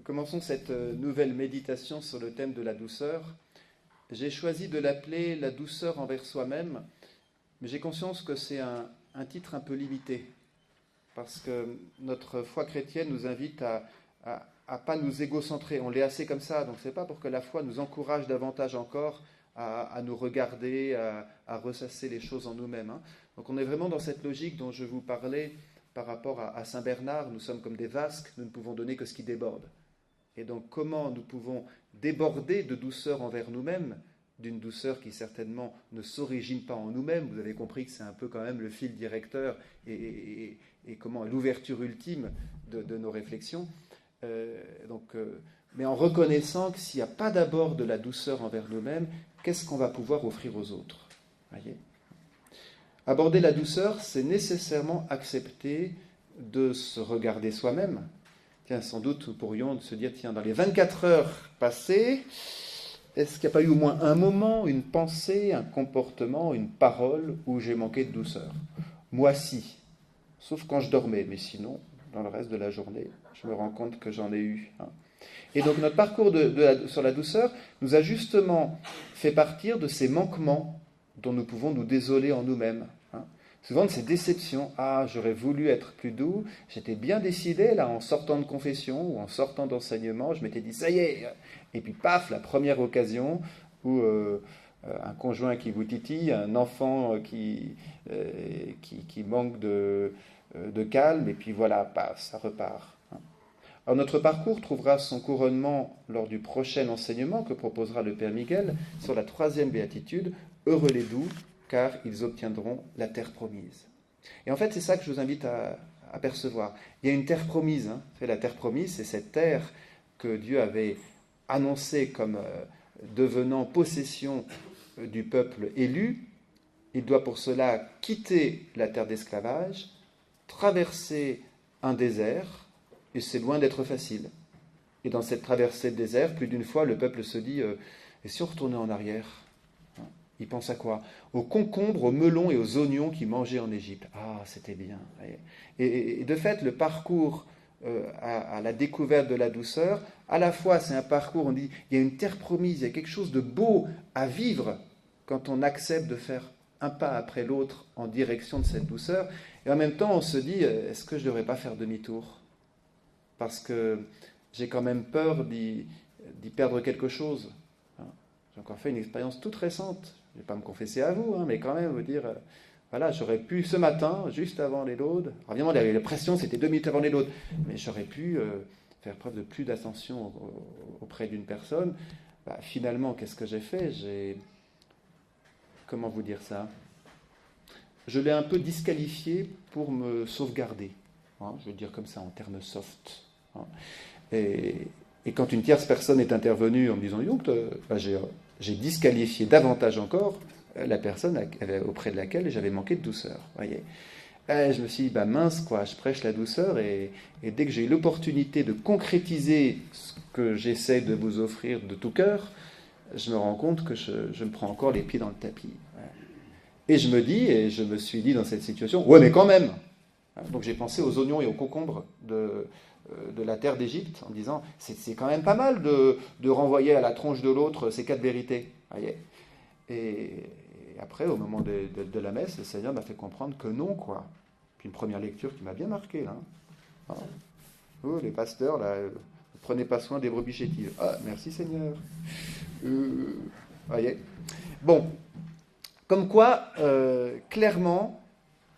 Commençons cette nouvelle méditation sur le thème de la douceur. J'ai choisi de l'appeler « La douceur envers soi-même », mais j'ai conscience que c'est un titre un peu limité, parce que notre foi chrétienne nous invite à pas nous égocentrer. On l'est assez comme ça, donc c'est pas pour que la foi nous encourage davantage encore à nous regarder, à ressasser les choses en nous-mêmes. Hein. Donc on est vraiment dans cette logique dont je vous parlais par rapport à Saint Bernard. Nous sommes comme des vasques, nous ne pouvons donner que ce qui déborde. Et donc comment nous pouvons déborder de douceur envers nous-mêmes, d'une douceur qui certainement ne s'origine pas en nous-mêmes. Vous avez compris que c'est un peu quand même le fil directeur et comment l'ouverture ultime de nos réflexions. Mais en reconnaissant que s'il n'y a pas d'abord de la douceur envers nous-mêmes, qu'est-ce qu'on va pouvoir offrir aux autres? Voyez ? Aborder la douceur, c'est nécessairement accepter de se regarder soi-même. Tiens, sans doute nous pourrions se dire, tiens, dans les 24 heures passées, est-ce qu'il n'y a pas eu au moins un moment, une pensée, un comportement, une parole où j'ai manqué de douceur? Moi, si. Sauf quand je dormais, mais sinon, dans le reste de la journée, je me rends compte que j'en ai eu. Hein. Et donc notre parcours sur la douceur nous a justement fait partir de ces manquements dont nous pouvons nous désoler en nous-mêmes. Hein. Souvent de ces déceptions. Ah, j'aurais voulu être plus doux, j'étais bien décidé, là, en sortant de confession ou en sortant d'enseignement, je m'étais dit, ça y est. Et puis paf, la première occasion où un conjoint qui vous titille, un enfant qui manque de calme, et puis voilà, paf, ça repart. Alors notre parcours trouvera son couronnement lors du prochain enseignement que proposera le Père Miguel sur la 3e béatitude, « Heureux les doux, car ils obtiendront la terre promise ». Et en fait, c'est ça que je vous invite à percevoir. Il y a une terre promise. Hein. La terre promise, c'est cette terre que Dieu avait annoncée comme devenant possession du peuple élu. Il doit pour cela quitter la terre d'esclavage, traverser un désert, et c'est loin d'être facile. Et dans cette traversée de désert, plus d'une fois, le peuple se dit et si on retournait en arrière? Il pense à quoi? Aux concombres, aux melons et aux oignons qu'ils mangeaient en Égypte. Ah, c'était bien. Et de fait, le parcours à la découverte de la douceur, à la fois, c'est un parcours, on dit, il y a une terre promise, il y a quelque chose de beau à vivre quand on accepte de faire un pas après l'autre en direction de cette douceur. Et en même temps, on se dit, est-ce que je ne devrais pas faire demi-tour? Parce que j'ai quand même peur d'y perdre quelque chose. J'ai encore fait une expérience toute récente. Je ne vais pas me confesser à vous, mais quand même vous dire, voilà, j'aurais pu ce matin, juste avant les laudes, alors évidemment la pression c'était 2 minutes avant les laudes, mais j'aurais pu faire preuve de plus d'attention auprès d'une personne. Finalement, qu'est-ce que j'ai fait? Comment vous dire ça? Je l'ai un peu disqualifié pour me sauvegarder. Je veux dire comme ça en termes soft. Et quand une tierce personne est intervenue en me disant j'ai disqualifié davantage encore la personne auprès de laquelle j'avais manqué de douceur. Voyez. Je me suis dit, mince quoi, je prêche la douceur et dès que j'ai eu l'opportunité de concrétiser ce que j'essaie de vous offrir de tout cœur, je me rends compte que je me prends encore les pieds dans le tapis. Et je me suis dit dans cette situation, ouais mais quand même. Donc j'ai pensé aux oignons et aux concombres de la terre d'Égypte en disant c'est quand même pas mal de renvoyer à la tronche de l'autre ces 4 vérités. Voyez. Et après, au moment de la messe, le Seigneur m'a fait comprendre que non, quoi. Puis une première lecture qui m'a bien marqué, là. Oh, les pasteurs, là, ne prenez pas soin des brebis chétives. Ah, merci Seigneur. Voyez. Bon, comme quoi, clairement,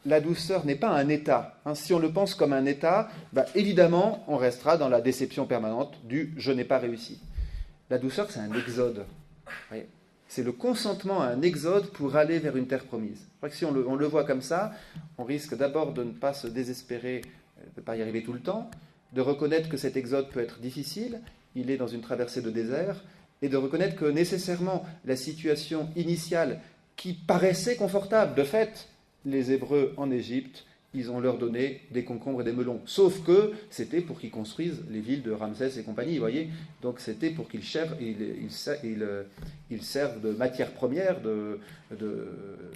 la douceur n'est pas un état. Si on le pense comme un état, évidemment, on restera dans la déception permanente du « je n'ai pas réussi ». La douceur, c'est un exode. Voyez. C'est le consentement à un exode pour aller vers une terre promise. Je crois que si on le voit comme ça, on risque d'abord de ne pas se désespérer, de ne pas y arriver tout le temps, de reconnaître que cet exode peut être difficile, il est dans une traversée de désert, et de reconnaître que nécessairement la situation initiale qui paraissait confortable, de fait, les Hébreux en Égypte, ils ont leur donné des concombres et des melons. Sauf que c'était pour qu'ils construisent les villes de Ramsès et compagnie, vous voyez. Donc c'était pour qu'ils servent de matière première, de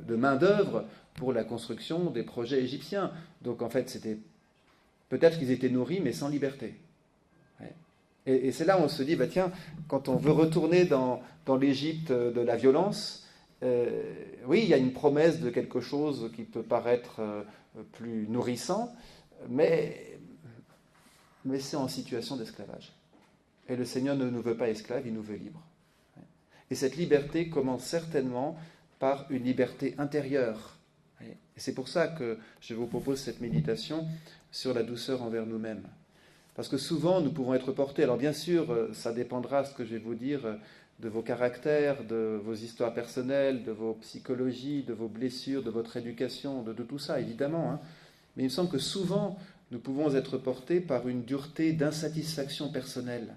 main-d'œuvre pour la construction des projets égyptiens. Donc en fait, c'était peut-être qu'ils étaient nourris, mais sans liberté. Ouais. Et c'est là où on se dit, bah tiens, quand on veut retourner dans l'Égypte de la violence, oui, il y a une promesse de quelque chose qui peut paraître plus nourrissant, mais c'est en situation d'esclavage. Et le Seigneur ne nous veut pas esclaves, il nous veut libres. Et cette liberté commence certainement par une liberté intérieure. Et c'est pour ça que je vous propose cette méditation sur la douceur envers nous-mêmes. Parce que souvent, nous pouvons être portés, alors bien sûr, ça dépendra, ce que je vais vous dire, de vos caractères, de vos histoires personnelles, de vos psychologies, de vos blessures, de votre éducation, de tout ça, évidemment. Hein. Mais il me semble que souvent, nous pouvons être portés par une dureté d'insatisfaction personnelle.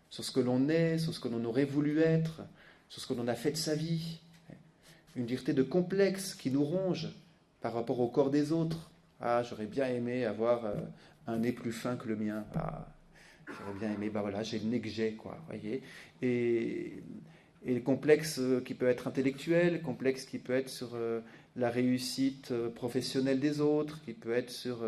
Sur ce que l'on est, sur ce que l'on aurait voulu être, sur ce que l'on a fait de sa vie. Une dureté de complexe qui nous ronge par rapport au corps des autres. Ah, j'aurais bien aimé avoir un nez plus fin que le mien. Ah, j'aurais bien aimé, bah voilà, j'ai le nez que j'ai, quoi, voyez. Et le complexe qui peut être intellectuel, complexe qui peut être sur la réussite professionnelle des autres, qui peut être sur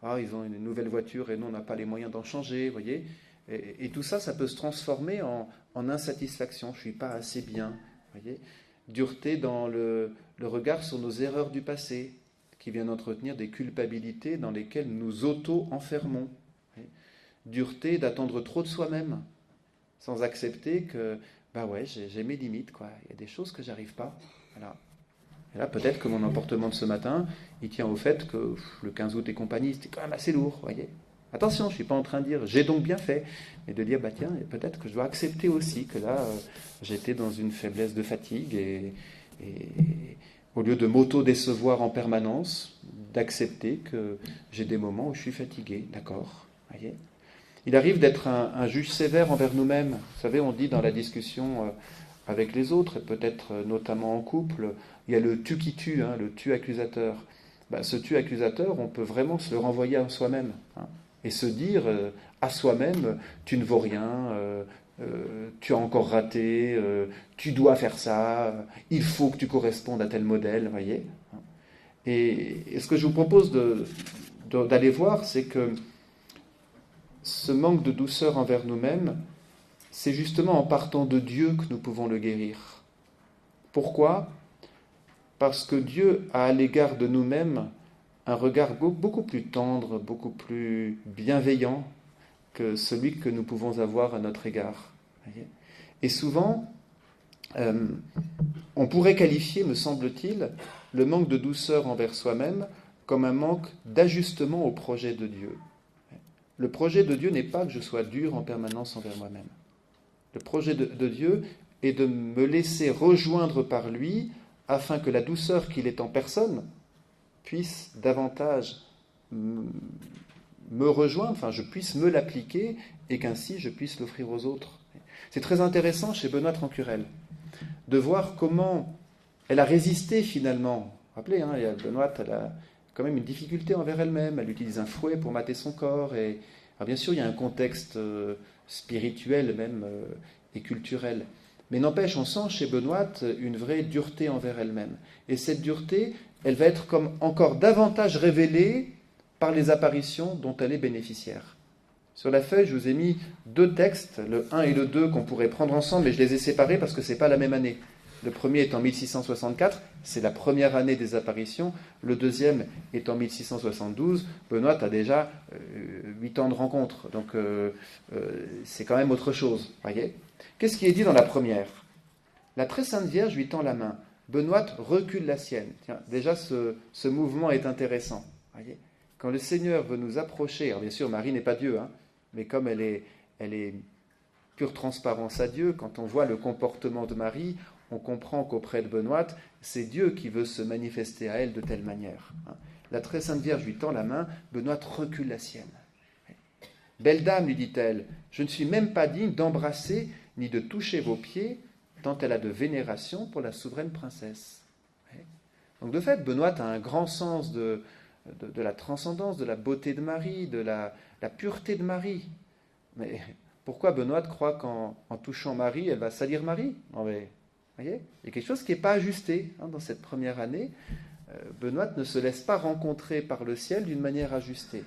ah, ils ont une nouvelle voiture et nous on n'a pas les moyens d'en changer, voyez. Et tout ça, ça peut se transformer en insatisfaction. Je ne suis pas assez bien, voyez. Dureté dans le regard sur nos erreurs du passé, qui vient entretenir des culpabilités dans lesquelles nous auto-enfermons. Dureté d'attendre trop de soi-même, sans accepter que, bah ouais, j'ai mes limites, quoi. Il y a des choses que j'arrive pas. Voilà. Et là, peut-être que mon emportement de ce matin, il tient au fait que le 15 août et compagnie, c'était quand même assez lourd, voyez. Attention, je ne suis pas en train de dire j'ai donc bien fait, mais de dire bah tiens, peut-être que je dois accepter aussi que là, j'étais dans une faiblesse de fatigue et au lieu de m'auto-décevoir en permanence, d'accepter que j'ai des moments où je suis fatigué, d'accord, voyez. Il arrive d'être un juge sévère envers nous-mêmes. Vous savez, on dit dans la discussion avec les autres, et peut-être notamment en couple, il y a le tu qui tue, hein, le tu accusateur. Ben, ce tu accusateur, on peut vraiment se le renvoyer à soi-même. Hein. Et se dire à soi-même, tu ne vaux rien, tu as encore raté, tu dois faire ça, il faut que tu correspondes à tel modèle, voyez. Et ce que je vous propose d'aller voir, c'est que ce manque de douceur envers nous-mêmes, c'est justement en partant de Dieu que nous pouvons le guérir. Pourquoi ? Parce que Dieu a à l'égard de nous-mêmes un regard beaucoup plus tendre, beaucoup plus bienveillant que celui que nous pouvons avoir à notre égard. Et souvent, on pourrait qualifier, me semble-t-il, le manque de douceur envers soi-même comme un manque d'ajustement au projet de Dieu. Le projet de Dieu n'est pas que je sois dur en permanence envers moi-même. Le projet de Dieu est de me laisser rejoindre par lui afin que la douceur qu'il est en personne puisse davantage me rejoindre, enfin je puisse me l'appliquer et qu'ainsi je puisse l'offrir aux autres. C'est très intéressant chez Benoît Trancurel de voir comment elle a résisté finalement. Vous vous rappelez, hein, Benoît, elle a quand même une difficulté envers elle-même, elle utilise un fouet pour mater son corps. Alors bien sûr, il y a un contexte spirituel même et culturel. Mais n'empêche, on sent chez Benoît une vraie dureté envers elle-même. Et cette dureté, elle va être comme encore davantage révélée par les apparitions dont elle est bénéficiaire. Sur la feuille, je vous ai mis 2 textes, le 1 et le 2, qu'on pourrait prendre ensemble, mais je les ai séparés parce que ce n'est pas la même année. Le premier est en 1664, c'est la première année des apparitions. Le deuxième est en 1672. Benoît a déjà 8 ans de rencontre, donc c'est quand même autre chose. Voyez ? Qu'est-ce qui est dit dans la première ? La très sainte Vierge lui tend la main. Benoît recule la sienne. Tiens, déjà, ce mouvement est intéressant. Voyez ? Quand le Seigneur veut nous approcher, alors bien sûr, Marie n'est pas Dieu, hein, mais comme elle est pure transparence à Dieu, quand on voit le comportement de Marie, on comprend qu'auprès de Benoît, c'est Dieu qui veut se manifester à elle de telle manière. La très sainte Vierge lui tend la main, Benoît recule la sienne. Belle dame, lui dit-elle, je ne suis même pas digne d'embrasser ni de toucher vos pieds, tant elle a de vénération pour la souveraine princesse. Donc de fait, Benoît a un grand sens de la transcendance, de la beauté de Marie, de la pureté de Marie. Mais pourquoi Benoît croit qu'en touchant Marie, elle va salir Marie ? Non mais, voyez, il y a quelque chose qui n'est pas ajusté dans cette première année. Benoît ne se laisse pas rencontrer par le ciel d'une manière ajustée.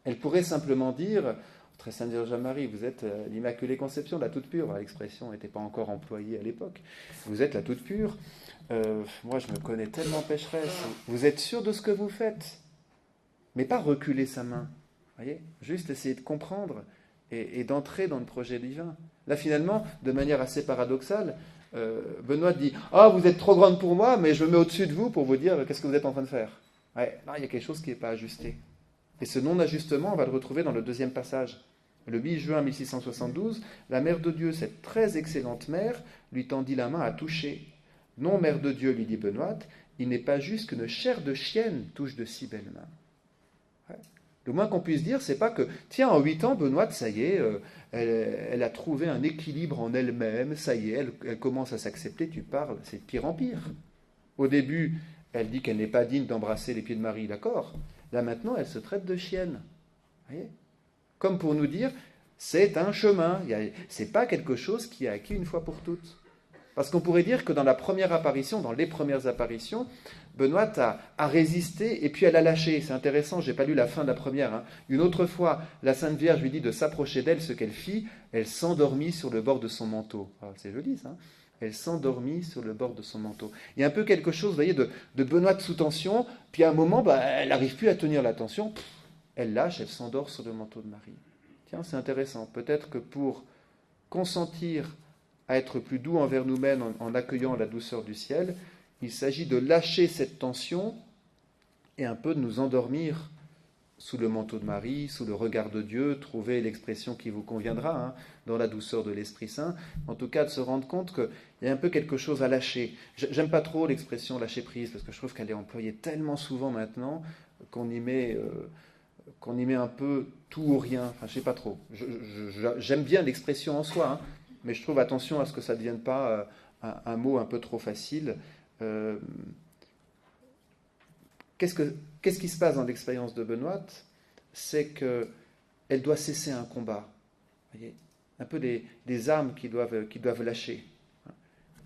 Elle pourrait simplement dire, Très Sainte Vierge Marie, vous êtes l'Immaculée Conception, la toute pure. L'expression n'était pas encore employée à l'époque. Vous êtes la toute pure. Moi, je me connais tellement pécheresse. Vous êtes sûr de ce que vous faites, mais pas reculer sa main. Voyez, juste essayer de comprendre et d'entrer dans le projet divin. Là, finalement, de manière assez paradoxale, Benoît dit « Ah, vous êtes trop grande pour moi, mais je me mets au-dessus de vous pour vous dire qu'est-ce que vous êtes en train de faire. » Ouais, là, il y a quelque chose qui n'est pas ajusté. Et ce non-ajustement, on va le retrouver dans le deuxième passage. Le 8 juin 1672, la Mère de Dieu, cette très excellente mère, lui tendit la main à toucher. « Non, Mère de Dieu, lui dit Benoît, il n'est pas juste qu'une chair de chienne touche de si belles mains. » Ouais. Le moins qu'on puisse dire, c'est pas que, tiens, en 8 ans, Benoît, ça y est, elle a trouvé un équilibre en elle-même, ça y est, elle commence à s'accepter, tu parles, c'est de pire en pire. Au début, elle dit qu'elle n'est pas digne d'embrasser les pieds de Marie, d'accord. Là maintenant, elle se traite de chienne. Voyez, comme pour nous dire, c'est un chemin, c'est pas quelque chose qui est acquis une fois pour toutes. Parce qu'on pourrait dire que dans la première apparition, dans les premières apparitions, Benoît a résisté et puis elle a lâché. C'est intéressant, je n'ai pas lu la fin de la première. Hein. Une autre fois, la Sainte Vierge lui dit de s'approcher d'elle. Ce qu'elle fit, elle s'endormit sur le bord de son manteau. Ah, c'est joli ça. Hein. Elle s'endormit sur le bord de son manteau. Il y a un peu quelque chose, vous voyez, de Benoît sous tension. Puis à un moment, elle n'arrive plus à tenir la tension. Elle lâche, elle s'endort sur le manteau de Marie. Tiens, c'est intéressant. Peut-être que pour consentir à être plus doux envers nous-mêmes en accueillant la douceur du ciel, il s'agit de lâcher cette tension et un peu de nous endormir sous le manteau de Marie, sous le regard de Dieu, trouver l'expression qui vous conviendra, hein, dans la douceur de l'Esprit Saint, en tout cas de se rendre compte qu'il y a un peu quelque chose à lâcher. J'aime pas trop l'expression lâcher prise, parce que je trouve qu'elle est employée tellement souvent maintenant qu'on y met un peu tout ou rien, enfin je sais pas trop. J'aime bien l'expression en soi, hein, mais je trouve attention à ce que ça ne devienne pas un mot un peu trop facile. Qu'est-ce qui se passe dans l'expérience de Benoît? C'est qu'elle doit cesser un combat. Vous voyez, un peu des armes qui doivent lâcher.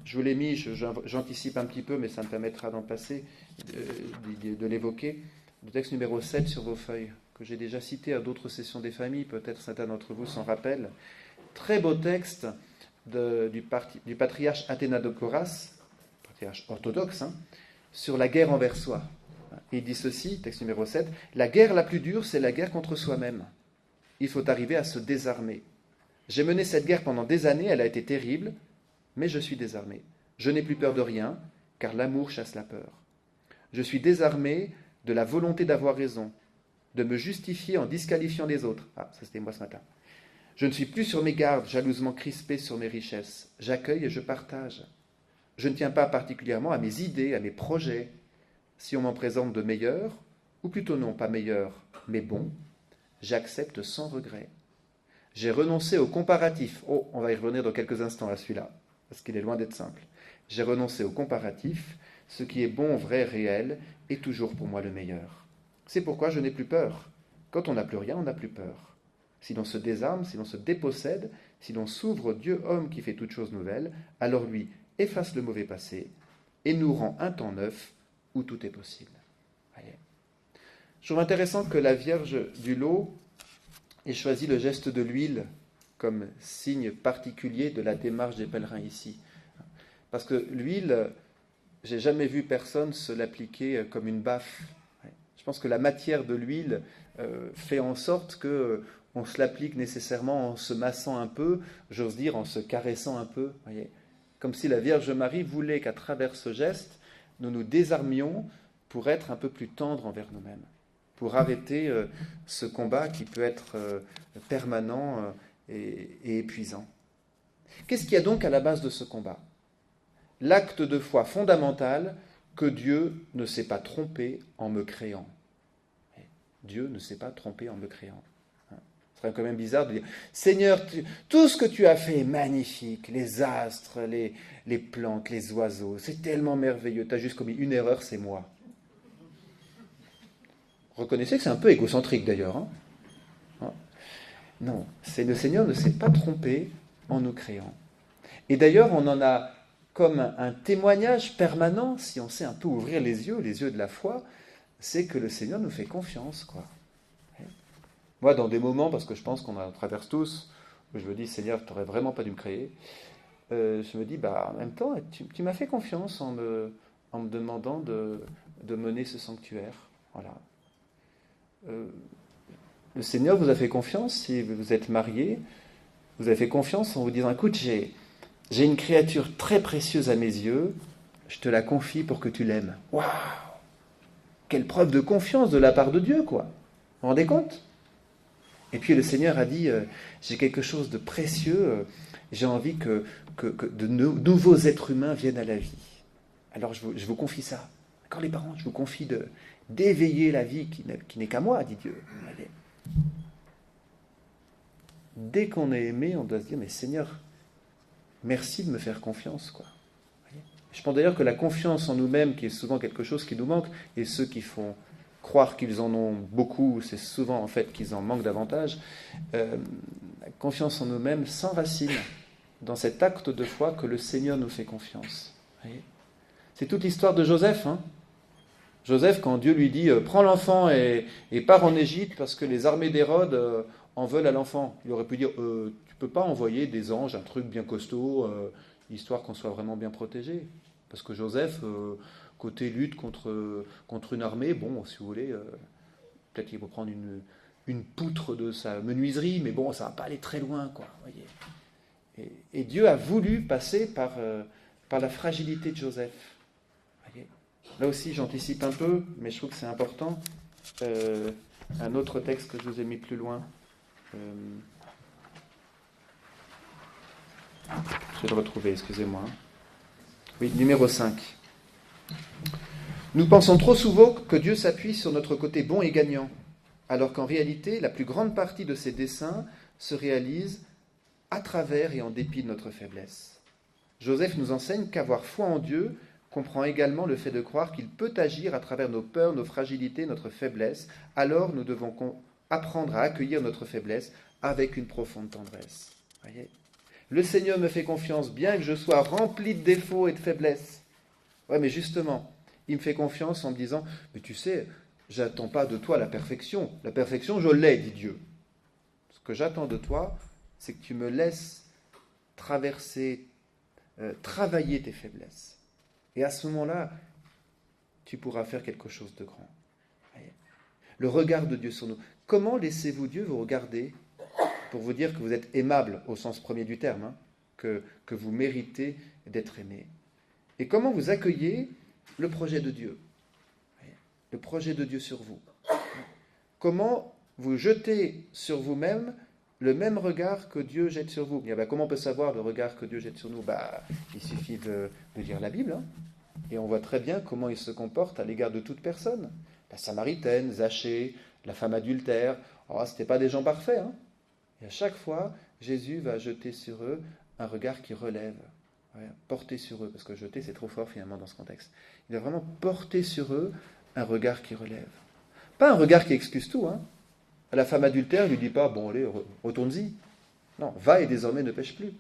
Je vous l'ai mis, j'anticipe un petit peu, mais ça me permettra d'en passer, de l'évoquer. Le texte numéro 7 sur vos feuilles, que j'ai déjà cité à d'autres sessions des familles, peut-être certains d'entre vous s'en rappellent. Très beau texte du patriarche Athénadocoras, patriarche orthodoxe, hein, sur la guerre envers soi. Il dit ceci, texte numéro 7, « La guerre la plus dure, c'est la guerre contre soi-même. Il faut arriver à se désarmer. J'ai mené cette guerre pendant des années, elle a été terrible, mais je suis désarmé. Je n'ai plus peur de rien, car l'amour chasse la peur. Je suis désarmé de la volonté d'avoir raison, de me justifier en disqualifiant les autres. » Ah, ça c'était moi ce matin. « Je ne suis plus sur mes gardes, jalousement crispé sur mes richesses. J'accueille et je partage. Je ne tiens pas particulièrement à mes idées, à mes projets. Si on m'en présente de meilleurs, ou plutôt non, pas meilleurs, mais bons, j'accepte sans regret. J'ai renoncé au comparatif. » Oh, on va y revenir dans quelques instants à celui-là, parce qu'il est loin d'être simple. J'ai renoncé au comparatif. Ce qui est bon, vrai, réel, est toujours pour moi le meilleur. C'est pourquoi je n'ai plus peur. Quand on n'a plus rien, on n'a plus peur. Si l'on se désarme, si l'on se dépossède, si l'on s'ouvre au Dieu homme qui fait toutes choses nouvelles, alors lui efface le mauvais passé et nous rend un temps neuf où tout est possible. Voyez. Je trouve intéressant que la Vierge du Lot ait choisi le geste de l'huile comme signe particulier de la démarche des pèlerins ici. Parce que l'huile, j'ai jamais vu personne se l'appliquer comme une baffe. Je pense que la matière de l'huile fait en sorte que on se l'applique nécessairement en se massant un peu, j'ose dire en se caressant un peu. Voyez, comme si la Vierge Marie voulait qu'à travers ce geste, nous nous désarmions pour être un peu plus tendres envers nous-mêmes, pour arrêter ce combat qui peut être permanent et épuisant. Qu'est-ce qu'il y a donc à la base de ce combat? L'acte de foi fondamental que Dieu ne s'est pas trompé en me créant. Dieu ne s'est pas trompé en me créant. Ce serait quand même bizarre de dire « Seigneur, tout ce que tu as fait est magnifique, les astres, les plantes, les oiseaux, c'est tellement merveilleux, tu as juste commis une erreur, c'est moi. » Reconnaissez que c'est un peu égocentrique d'ailleurs. Hein? Non, c'est le Seigneur ne s'est pas trompé en nous créant. Et d'ailleurs, on en a comme un témoignage permanent, si on sait un peu ouvrir les yeux de la foi, c'est que le Seigneur nous fait confiance, quoi. Moi, dans des moments, parce que je pense qu'on en traverse tous, où je me dis, Seigneur, tu n'aurais vraiment pas dû me créer, je me dis, en même temps, tu m'as fait confiance en me demandant de mener ce sanctuaire. Voilà. Le Seigneur vous a fait confiance si vous êtes marié, vous avez fait confiance en vous disant, écoute, j'ai une créature très précieuse à mes yeux, je te la confie pour que tu l'aimes. Waouh! Quelle preuve de confiance de la part de Dieu, quoi. Vous vous rendez compte? Et puis le Seigneur a dit, j'ai quelque chose de précieux, j'ai envie que de nouveaux êtres humains viennent à la vie. Alors je vous confie ça. D'accord, les parents, je vous confie d'éveiller la vie qui n'est qu'à moi, dit Dieu. Allez. Dès qu'on est aimé, on doit se dire, mais Seigneur, merci de me faire confiance, quoi. Je pense d'ailleurs que la confiance en nous-mêmes, qui est souvent quelque chose qui nous manque, et ceux qui font croire qu'ils en ont beaucoup, c'est souvent en fait qu'ils en manquent davantage, la confiance en nous-mêmes s'enracine dans cet acte de foi que le Seigneur nous fait confiance. C'est toute l'histoire de Joseph. Joseph, quand Dieu lui dit « Prends l'enfant et pars en Égypte parce que les armées d'Hérode en veulent à l'enfant », il aurait pu dire « Tu ne peux pas envoyer des anges, un truc bien costaud, histoire qu'on soit vraiment bien protégé. » Parce que Joseph, côté lutte contre une armée, bon, si vous voulez, peut-être qu'il faut prendre une poutre de sa menuiserie, mais bon, ça ne va pas aller très loin, quoi. Voyez. Et Dieu a voulu passer par la fragilité de Joseph. Voyez. Là aussi, j'anticipe un peu, mais je trouve que c'est important. Un autre texte que je vous ai mis plus loin. Je vais le retrouver, excusez-moi. Oui, numéro 5. Nous pensons trop souvent que Dieu s'appuie sur notre côté bon et gagnant, alors qu'en réalité, la plus grande partie de ses desseins se réalise à travers et en dépit de notre faiblesse. Joseph nous enseigne qu'avoir foi en Dieu comprend également le fait de croire qu'il peut agir à travers nos peurs, nos fragilités, notre faiblesse. Alors nous devons apprendre à accueillir notre faiblesse avec une profonde tendresse. Voyez ? Le Seigneur me fait confiance, bien que je sois rempli de défauts et de faiblesses. Ouais, mais justement, il me fait confiance en me disant, mais tu sais, j'attends pas de toi la perfection. La perfection, je l'ai, dit Dieu. Ce que j'attends de toi, c'est que tu me laisses traverser, travailler tes faiblesses. Et à ce moment-là, tu pourras faire quelque chose de grand. Voyez ? Le regard de Dieu sur nous. Comment laissez-vous Dieu vous regarder pour vous dire que vous êtes aimable au sens premier du terme, que vous méritez d'être aimé. Et comment vous accueillez le projet de Dieu, le projet de Dieu sur vous. Comment vous jetez sur vous-même le même regard que Dieu jette sur vous. Comment on peut savoir le regard que Dieu jette sur nous? Il suffit de lire la Bible, et on voit très bien comment il se comporte à l'égard de toute personne. La Samaritaine, Zachée, la femme adultère, ce n'étaient pas des gens parfaits, Et à chaque fois, Jésus va jeter sur eux un regard qui relève, porter sur eux, parce que jeter c'est trop fort finalement dans ce contexte. Il va vraiment porter sur eux un regard qui relève. Pas un regard qui excuse tout. À la femme adultère, il ne lui dit pas, bon allez, retourne-y. Non, va et désormais ne pêche plus.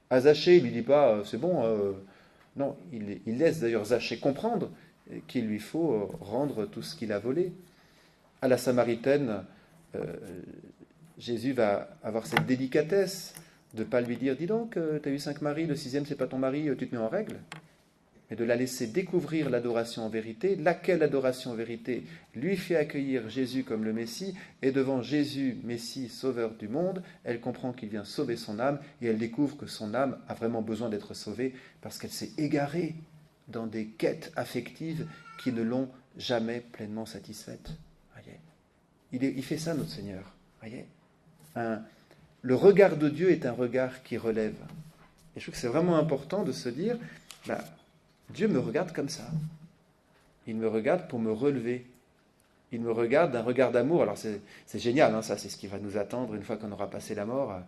À Zachée, il ne lui dit pas, c'est bon. Non, il laisse d'ailleurs Zachée comprendre qu'il lui faut rendre tout ce qu'il a volé. À la Samaritaine, Jésus va avoir cette délicatesse de ne pas lui dire « Dis donc, tu as eu 5 maris, le 6e c'est pas ton mari, tu te mets en règle ». Mais de la laisser découvrir l'adoration en vérité, laquelle adoration en vérité lui fait accueillir Jésus comme le Messie, et devant Jésus, Messie, Sauveur du monde, elle comprend qu'il vient sauver son âme, et elle découvre que son âme a vraiment besoin d'être sauvée, parce qu'elle s'est égarée dans des quêtes affectives qui ne l'ont jamais pleinement satisfaite. Voyez, il fait ça, notre Seigneur. Voyez, le regard de Dieu est un regard qui relève. Et je trouve que c'est vraiment important de se dire, Dieu me regarde comme ça. Il me regarde pour me relever. Il me regarde d'un regard d'amour. Alors c'est génial, ça c'est ce qui va nous attendre une fois qu'on aura passé la mort.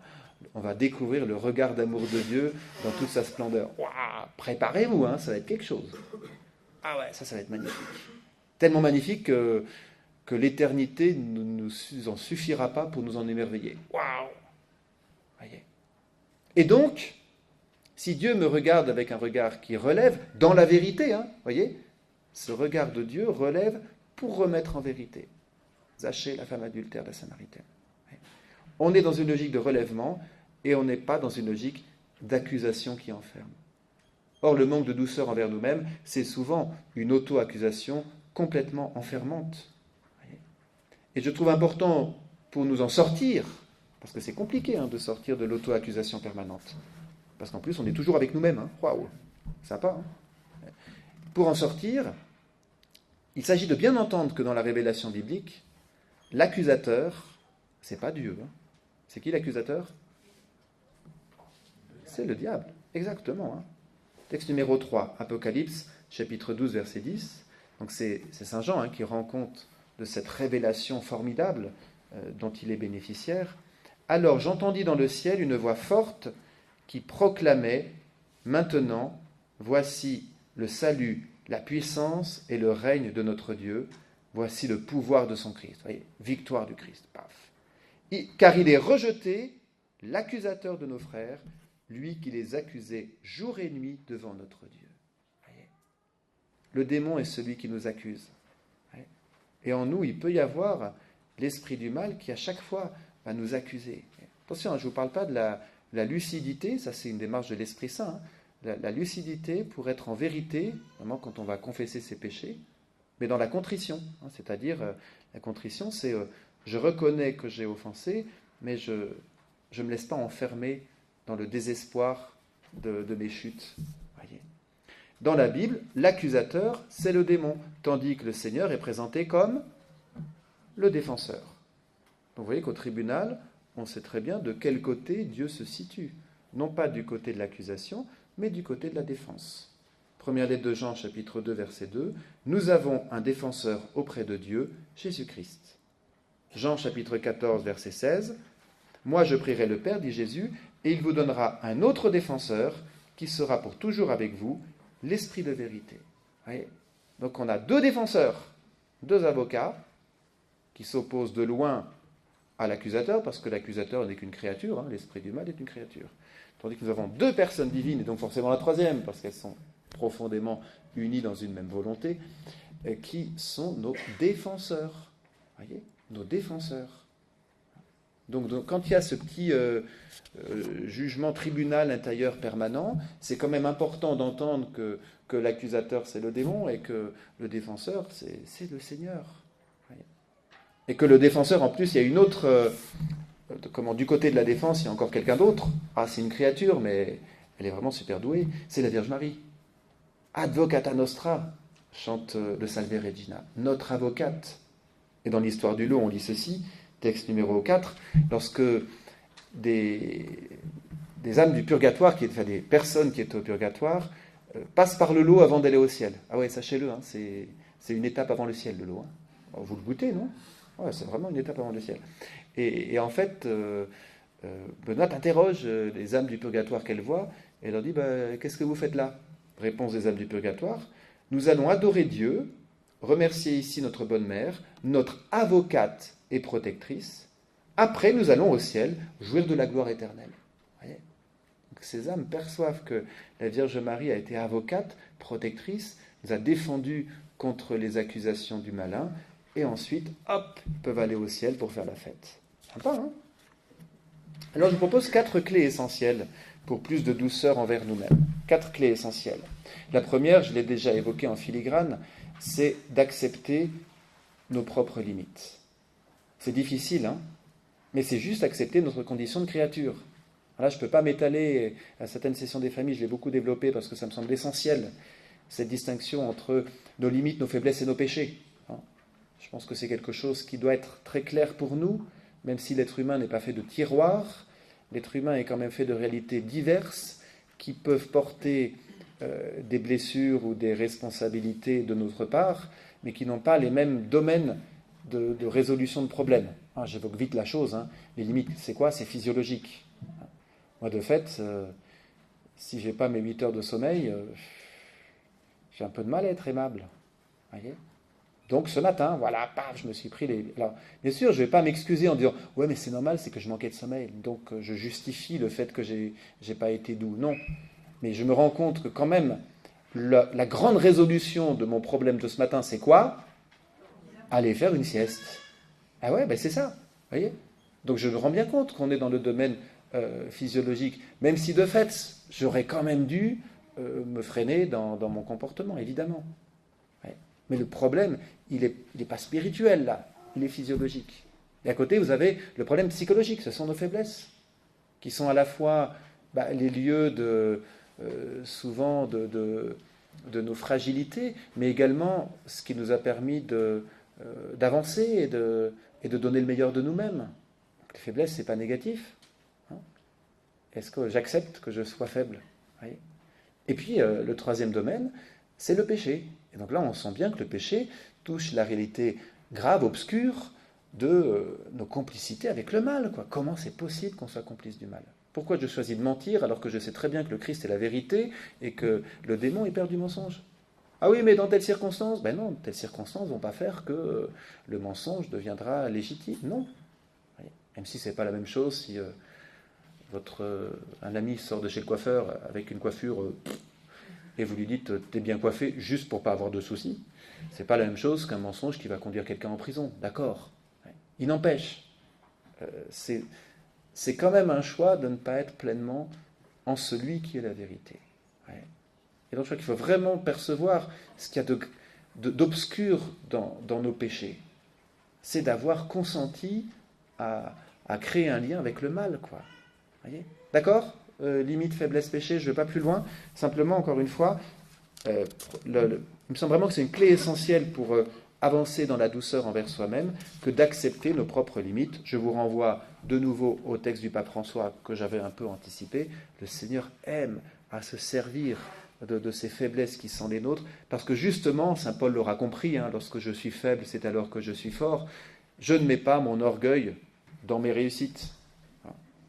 On va découvrir le regard d'amour de Dieu dans toute sa splendeur. Waouh, préparez-vous, ça va être quelque chose. Ah ouais, ça va être magnifique. Tellement magnifique que l'éternité ne nous en suffira pas pour nous en émerveiller. Waouh! Voyez. Et donc, si Dieu me regarde avec un regard qui relève, dans la vérité, voyez, ce regard de Dieu relève pour remettre en vérité. Zachée, la femme adultère de la Samaritaine. On est dans une logique de relèvement et on n'est pas dans une logique d'accusation qui enferme. Or, le manque de douceur envers nous-mêmes, c'est souvent une auto-accusation complètement enfermante. Et je trouve important, pour nous en sortir, parce que c'est compliqué de sortir de l'auto-accusation permanente, parce qu'en plus, on est toujours avec nous-mêmes. Waouh, sympa. Pour en sortir, il s'agit de bien entendre que dans la révélation biblique, l'accusateur, c'est pas Dieu. C'est qui l'accusateur? C'est le diable, exactement. Texte numéro 3, Apocalypse, chapitre 12, verset 10. Donc c'est Saint Jean qui rend compte de cette révélation formidable dont il est bénéficiaire. Alors j'entendis dans le ciel une voix forte qui proclamait « Maintenant, voici le salut, la puissance et le règne de notre Dieu. Voici le pouvoir de son Christ. » Vous voyez, victoire du Christ, paf. Car il est rejeté, l'accusateur de nos frères, lui qui les accusait jour et nuit devant notre Dieu. Voyez, le démon est celui qui nous accuse. Voyez, et en nous, il peut y avoir l'esprit du mal qui, à chaque fois, va nous accuser. Attention, je ne vous parle pas de la lucidité, ça c'est une démarche de l'Esprit Saint. La lucidité pour être en vérité, vraiment quand on va confesser ses péchés, mais dans la contrition. C'est-à-dire, la contrition, c'est je reconnais que j'ai offensé, mais je ne me laisse pas enfermer dans le désespoir de mes chutes. Voyez. Dans la Bible, l'accusateur, c'est le démon, tandis que le Seigneur est présenté comme le défenseur. Donc vous voyez qu'au tribunal, on sait très bien de quel côté Dieu se situe. Non pas du côté de l'accusation, mais du côté de la défense. Première lettre de Jean, chapitre 2, verset 2. Nous avons un défenseur auprès de Dieu, Jésus-Christ. Jean, chapitre 14, verset 16. Moi, je prierai le Père, dit Jésus, et il vous donnera un autre défenseur qui sera pour toujours avec vous, l'Esprit de vérité. Voyez. Donc on a deux défenseurs, deux avocats qui s'opposent de loin à l'accusateur, parce que l'accusateur n'est qu'une créature, l'esprit du mal est une créature. Tandis que nous avons deux personnes divines, et donc forcément la troisième, parce qu'elles sont profondément unies dans une même volonté, qui sont nos défenseurs. Voyez, nos défenseurs. Donc, quand il y a ce petit jugement tribunal intérieur permanent, c'est quand même important d'entendre que l'accusateur c'est le démon et que le défenseur c'est le Seigneur. Et que le défenseur, en plus, il y a une autre... du côté de la défense, il y a encore quelqu'un d'autre. Ah, c'est une créature, mais elle est vraiment super douée. C'est la Vierge Marie. Advocata nostra, chante le Salve Regina. Notre avocate. Et dans l'histoire du lot, on lit ceci, texte numéro 4, lorsque des âmes du purgatoire, des personnes qui étaient au purgatoire, passent par le lot avant d'aller au ciel. Ah ouais, sachez-le, c'est une étape avant le ciel, le lot. Vous le goûtez, non? Ouais, c'est vraiment une étape avant le ciel. Et en fait, Benoît interroge les âmes du purgatoire qu'elle voit, et elle leur dit, qu'est-ce que vous faites là? Réponse des âmes du purgatoire, nous allons adorer Dieu, remercier ici notre bonne mère, notre avocate et protectrice. Après, nous allons au ciel jouir de la gloire éternelle. Voyez. Donc, ces âmes perçoivent que la Vierge Marie a été avocate, protectrice, nous a défendu contre les accusations du malin, et ensuite, hop, peuvent aller au ciel pour faire la fête. Sympa, hein? Alors, je vous propose 4 clés essentielles pour plus de douceur envers nous-mêmes. 4 clés essentielles. La première, je l'ai déjà évoquée en filigrane, c'est d'accepter nos propres limites. C'est difficile, mais c'est juste accepter notre condition de créature. Là, je ne peux pas m'étaler à certaines sessions des familles, je l'ai beaucoup développé parce que ça me semble essentiel, cette distinction entre nos limites, nos faiblesses et nos péchés. Je pense que c'est quelque chose qui doit être très clair pour nous, même si l'être humain n'est pas fait de tiroirs. L'être humain est quand même fait de réalités diverses qui peuvent porter des blessures ou des responsabilités de notre part, mais qui n'ont pas les mêmes domaines de résolution de problèmes. J'évoque vite la chose. Les limites, c'est quoi? C'est physiologique. Moi, de fait, si je n'ai pas mes 8 heures de sommeil, j'ai un peu de mal à être aimable. Voyez? Donc ce matin, voilà, paf, je me suis pris les... Alors, bien sûr, je ne vais pas m'excuser en disant « Ouais, mais c'est normal, c'est que je manquais de sommeil. » Donc je justifie le fait que je n'ai pas été doux. Non. Mais je me rends compte que quand même, la grande résolution de mon problème de ce matin, c'est quoi? Aller faire une sieste. Ah ouais, c'est ça. Vous voyez? Donc je me rends bien compte qu'on est dans le domaine physiologique, même si de fait, j'aurais quand même dû me freiner dans mon comportement, évidemment. Ouais. Mais le problème, il est pas spirituel, là, il est physiologique. Et à côté, vous avez le problème psychologique, ce sont nos faiblesses, qui sont à la fois les lieux souvent de nos fragilités, mais également ce qui nous a permis d'avancer et de donner le meilleur de nous-mêmes. Les faiblesses, ce n'est pas négatif. Hein. Est-ce que j'accepte que je sois faible? Oui. Et puis, le troisième domaine, c'est le péché. Et donc là, on sent bien que le péché touche la réalité grave, obscure, de nos complicités avec le mal. Quoi. Comment c'est possible qu'on soit complice du mal? Pourquoi je choisis de mentir alors que je sais très bien que le Christ est la vérité et que le démon est père du mensonge? Ah oui, mais dans telles circonstances? Ben non, telles circonstances ne vont pas faire que le mensonge deviendra légitime. Non. Même si ce n'est pas la même chose si un ami sort de chez le coiffeur avec une coiffure et vous lui dites « t'es bien coiffé » juste pour pas avoir de soucis. C'est pas la même chose qu'un mensonge qui va conduire quelqu'un en prison. D'accord. Il n'empêche, c'est quand même un choix de ne pas être pleinement en celui qui est la vérité. Ouais. Et donc je crois qu'il faut vraiment percevoir ce qu'il y a d'obscur dans nos péchés. C'est d'avoir consenti à créer un lien avec le mal, quoi. Voyez ? D'accord ? Limite, faiblesse, péché, je ne vais pas plus loin. Simplement, encore une fois, il me semble vraiment que c'est une clé essentielle pour avancer dans la douceur envers soi-même que d'accepter nos propres limites. Je vous renvoie de nouveau au texte du pape François que j'avais un peu anticipé. Le Seigneur aime à se servir de ces faiblesses qui sont les nôtres, parce que justement, saint Paul l'aura compris, lorsque je suis faible, c'est alors que je suis fort. Je ne mets pas mon orgueil dans mes réussites.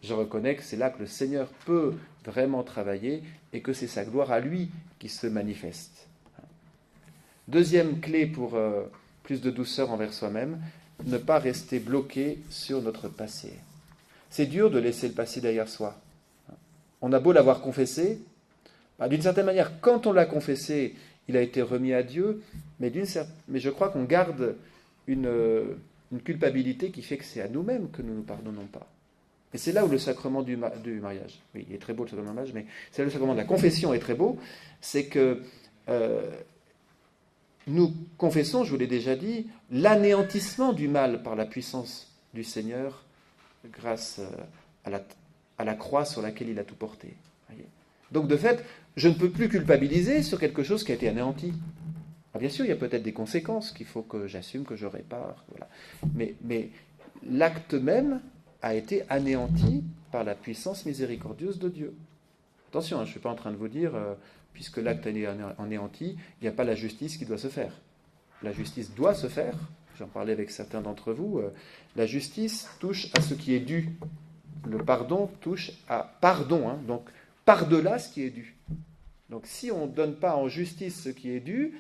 Je reconnais que c'est là que le Seigneur peut vraiment travailler et que c'est sa gloire à lui qui se manifeste. Deuxième clé pour plus de douceur envers soi-même, ne pas rester bloqué sur notre passé. C'est dur de laisser le passé derrière soi. On a beau l'avoir confessé, d'une certaine manière, quand on l'a confessé, il a été remis à Dieu, mais je crois qu'on garde une culpabilité qui fait que c'est à nous-mêmes que nous ne nous pardonnons pas. Et c'est là où le sacrement du mariage, oui, il est très beau le sacrement du mariage, mais c'est là où le sacrement de la confession est très beau, c'est que nous confessons, je vous l'ai déjà dit, l'anéantissement du mal par la puissance du Seigneur grâce à la croix sur laquelle il a tout porté. Voyez. Donc de fait, je ne peux plus culpabiliser sur quelque chose qui a été anéanti. Alors, bien sûr, il y a peut-être des conséquences qu'il faut que j'assume, que je répare, voilà. Mais l'acte même a été anéanti par la puissance miséricordieuse de Dieu. Attention, je ne suis pas en train de vous dire, puisque l'acte est anéanti, il n'y a pas la justice qui doit se faire. La justice doit se faire, j'en parlais avec certains d'entre vous, la justice touche à ce qui est dû. Le pardon touche à pardon, donc par-delà ce qui est dû. Donc si on ne donne pas en justice ce qui est dû,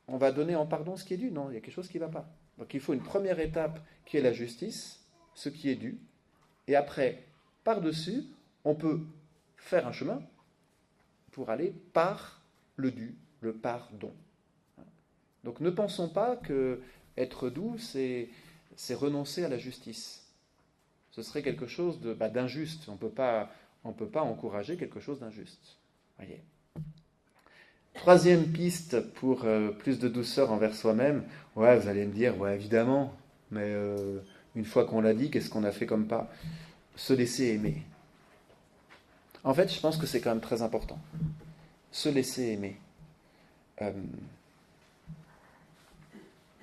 on va donner en pardon ce qui est dû. Non, il y a quelque chose qui ne va pas. Donc il faut une première étape qui est la justice, ce qui est dû. Et après, par-dessus, on peut faire un chemin pour aller par le dû, le pardon. Donc ne pensons pas que être doux, c'est renoncer à la justice. Ce serait quelque chose d'injuste. On ne peut pas encourager quelque chose d'injuste. Voyez. Troisième piste pour plus de douceur envers soi-même. Ouais, vous allez me dire, ouais, évidemment, mais une fois qu'on l'a dit, qu'est-ce qu'on a fait comme pas? Se laisser aimer. En fait, je pense que c'est quand même très important. Se laisser aimer.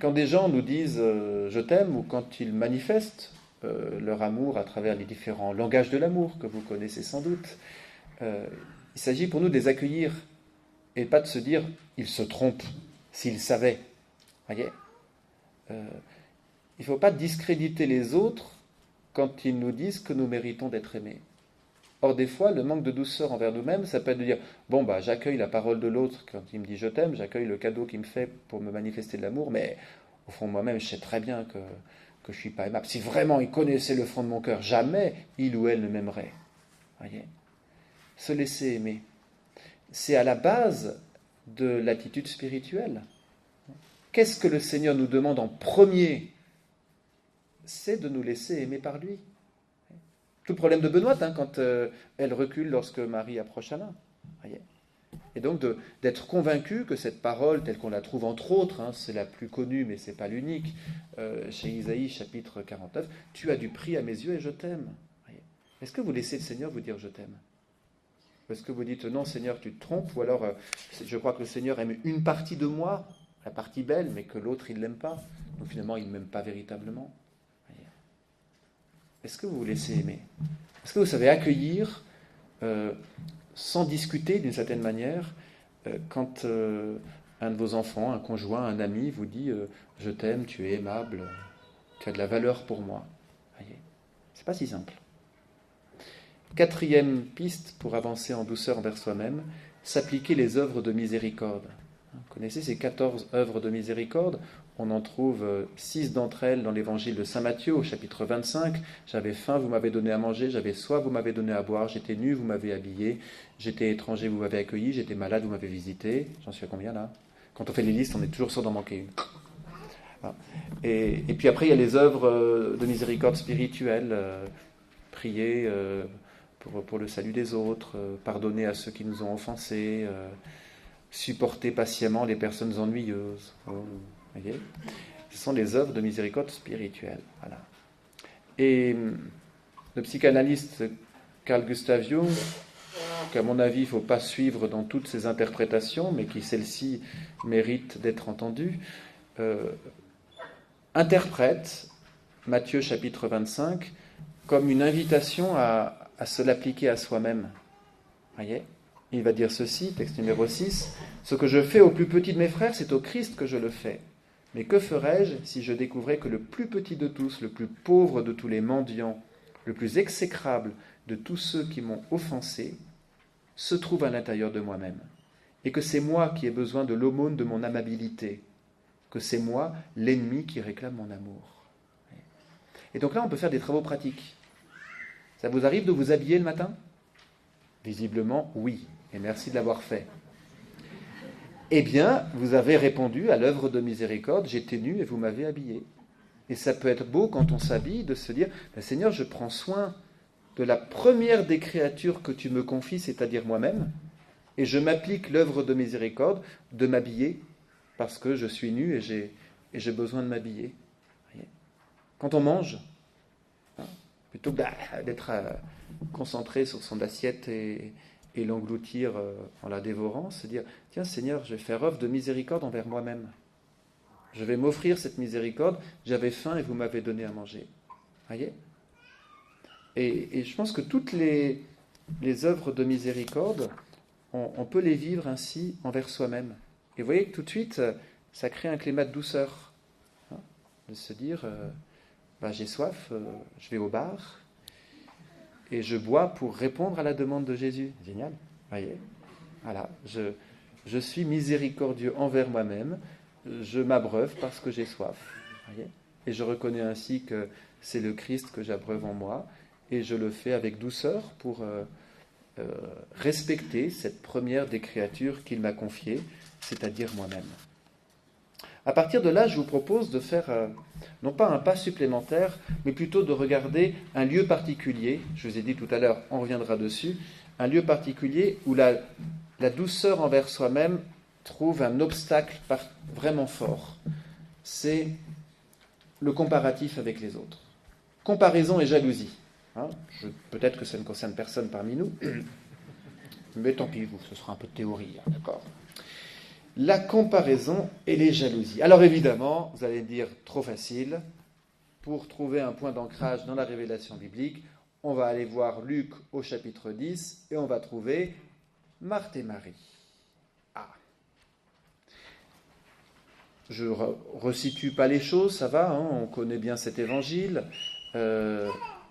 Quand des gens nous disent je t'aime, ou quand ils manifestent leur amour à travers les différents langages de l'amour que vous connaissez sans doute, il s'agit pour nous de les accueillir et pas de se dire ils se trompent s'ils savaient. Voyez, il ne faut pas discréditer les autres quand ils nous disent que nous méritons d'être aimés. Or, des fois, le manque de douceur envers nous-mêmes, ça peut être de dire bon, j'accueille la parole de l'autre quand il me dit je t'aime, j'accueille le cadeau qu'il me fait pour me manifester de l'amour, mais au fond, moi-même, je sais très bien que je ne suis pas aimable. Si vraiment il connaissait le fond de mon cœur, jamais il ou elle ne m'aimerait. Voyez ? Se laisser aimer. C'est à la base de l'attitude spirituelle. Qu'est-ce que le Seigneur nous demande en premier ? C'est de nous laisser aimer par lui. Tout le problème de Benoît, quand elle recule lorsque Marie approche Alain. Voyez. Et donc d'être convaincu que cette parole, telle qu'on la trouve entre autres, c'est la plus connue mais ce n'est pas l'unique, chez Isaïe chapitre 49, « Tu as du prix à mes yeux et je t'aime ». Est-ce que vous laissez le Seigneur vous dire « je t'aime » ? Est-ce que vous dites « non Seigneur, tu te trompes » ou alors « je crois que le Seigneur aime une partie de moi, la partie belle, mais que l'autre il ne l'aime pas ». Donc finalement il ne m'aime pas véritablement. Est-ce que vous vous laissez aimer ? Est-ce que vous savez accueillir sans discuter d'une certaine manière, quand un de vos enfants, un conjoint, un ami vous dit « je t'aime, tu es aimable, tu as de la valeur pour moi ». Voyez, c'est pas si simple. 4e piste pour avancer en douceur envers soi-même, s'appliquer les œuvres de miséricorde. Vous connaissez ces 14 œuvres de miséricorde ? On en trouve 6 d'entre elles dans l'évangile de Saint Matthieu, au chapitre 25. « J'avais faim, vous m'avez donné à manger, j'avais soif, vous m'avez donné à boire, j'étais nu, vous m'avez habillé, j'étais étranger, vous m'avez accueilli, j'étais malade, vous m'avez visité. » J'en suis à combien là ? Quand on fait les listes, on est toujours sûr d'en manquer une. Voilà. Et puis après, il y a les œuvres de miséricorde spirituelle, prier pour le salut des autres, pardonner à ceux qui nous ont offensés, supporter patiemment les personnes ennuyeuses. Voyez, ce sont les œuvres de miséricorde spirituelle. Voilà. Et le psychanalyste Carl Gustav Jung, qu'à mon avis, il ne faut pas suivre dans toutes ses interprétations, mais qui, celle-ci, mérite d'être entendue, interprète Matthieu chapitre 25 comme une invitation à se l'appliquer à soi-même. Voyez ? Il va dire ceci, texte numéro 6, « Ce que je fais au plus petit de mes frères, c'est au Christ que je le fais. Mais que ferais-je si je découvrais que le plus petit de tous, le plus pauvre de tous les mendiants, le plus exécrable de tous ceux qui m'ont offensé, se trouve à l'intérieur de moi-même, et que c'est moi qui ai besoin de l'aumône de mon amabilité, que c'est moi l'ennemi qui réclame mon amour. » Et donc là, on peut faire des travaux pratiques. Ça vous arrive de vous habiller le matin ? Visiblement, oui, et merci de l'avoir fait. Eh bien, vous avez répondu à l'œuvre de miséricorde, j'étais nu et vous m'avez habillé. Et ça peut être beau quand on s'habille de se dire, Seigneur, je prends soin de la première des créatures que tu me confies, c'est-à-dire moi-même, et je m'applique l'œuvre de miséricorde de m'habiller parce que je suis nu et j'ai besoin de m'habiller. Quand on mange, plutôt que d'être concentré sur son assiette et l'engloutir en la dévorant, se dire, tiens Seigneur, je vais faire œuvre de miséricorde envers moi-même. Je vais m'offrir cette miséricorde, j'avais faim et vous m'avez donné à manger. Voyez ? Et je pense que toutes les œuvres de miséricorde, on peut les vivre ainsi envers soi-même. Et vous voyez que tout de suite, ça crée un climat de douceur. De se dire, j'ai soif, je vais au bar, et je bois pour répondre à la demande de Jésus. Génial, voyez. Voilà, je suis miséricordieux envers moi-même, je m'abreuve parce que j'ai soif. Voyez. Et je reconnais ainsi que c'est le Christ que j'abreuve en moi, et je le fais avec douceur pour respecter cette première des créatures qu'il m'a confiées, c'est-à-dire moi-même. À partir de là, je vous propose de faire, non pas un pas supplémentaire, mais plutôt de regarder un lieu particulier, je vous ai dit tout à l'heure, on reviendra dessus, un lieu particulier où la douceur envers soi-même trouve un obstacle vraiment fort. C'est le comparatif avec les autres. Comparaison et jalousie. Peut-être que ça ne concerne personne parmi nous, mais tant pis, ce sera un peu de théorie, d'accord ? La comparaison et les jalousies. Alors évidemment, vous allez me dire, trop facile. Pour trouver un point d'ancrage dans la révélation biblique, on va aller voir Luc au chapitre 10 et on va trouver Marthe et Marie. Je resitue pas les choses, ça va, on connaît bien cet évangile.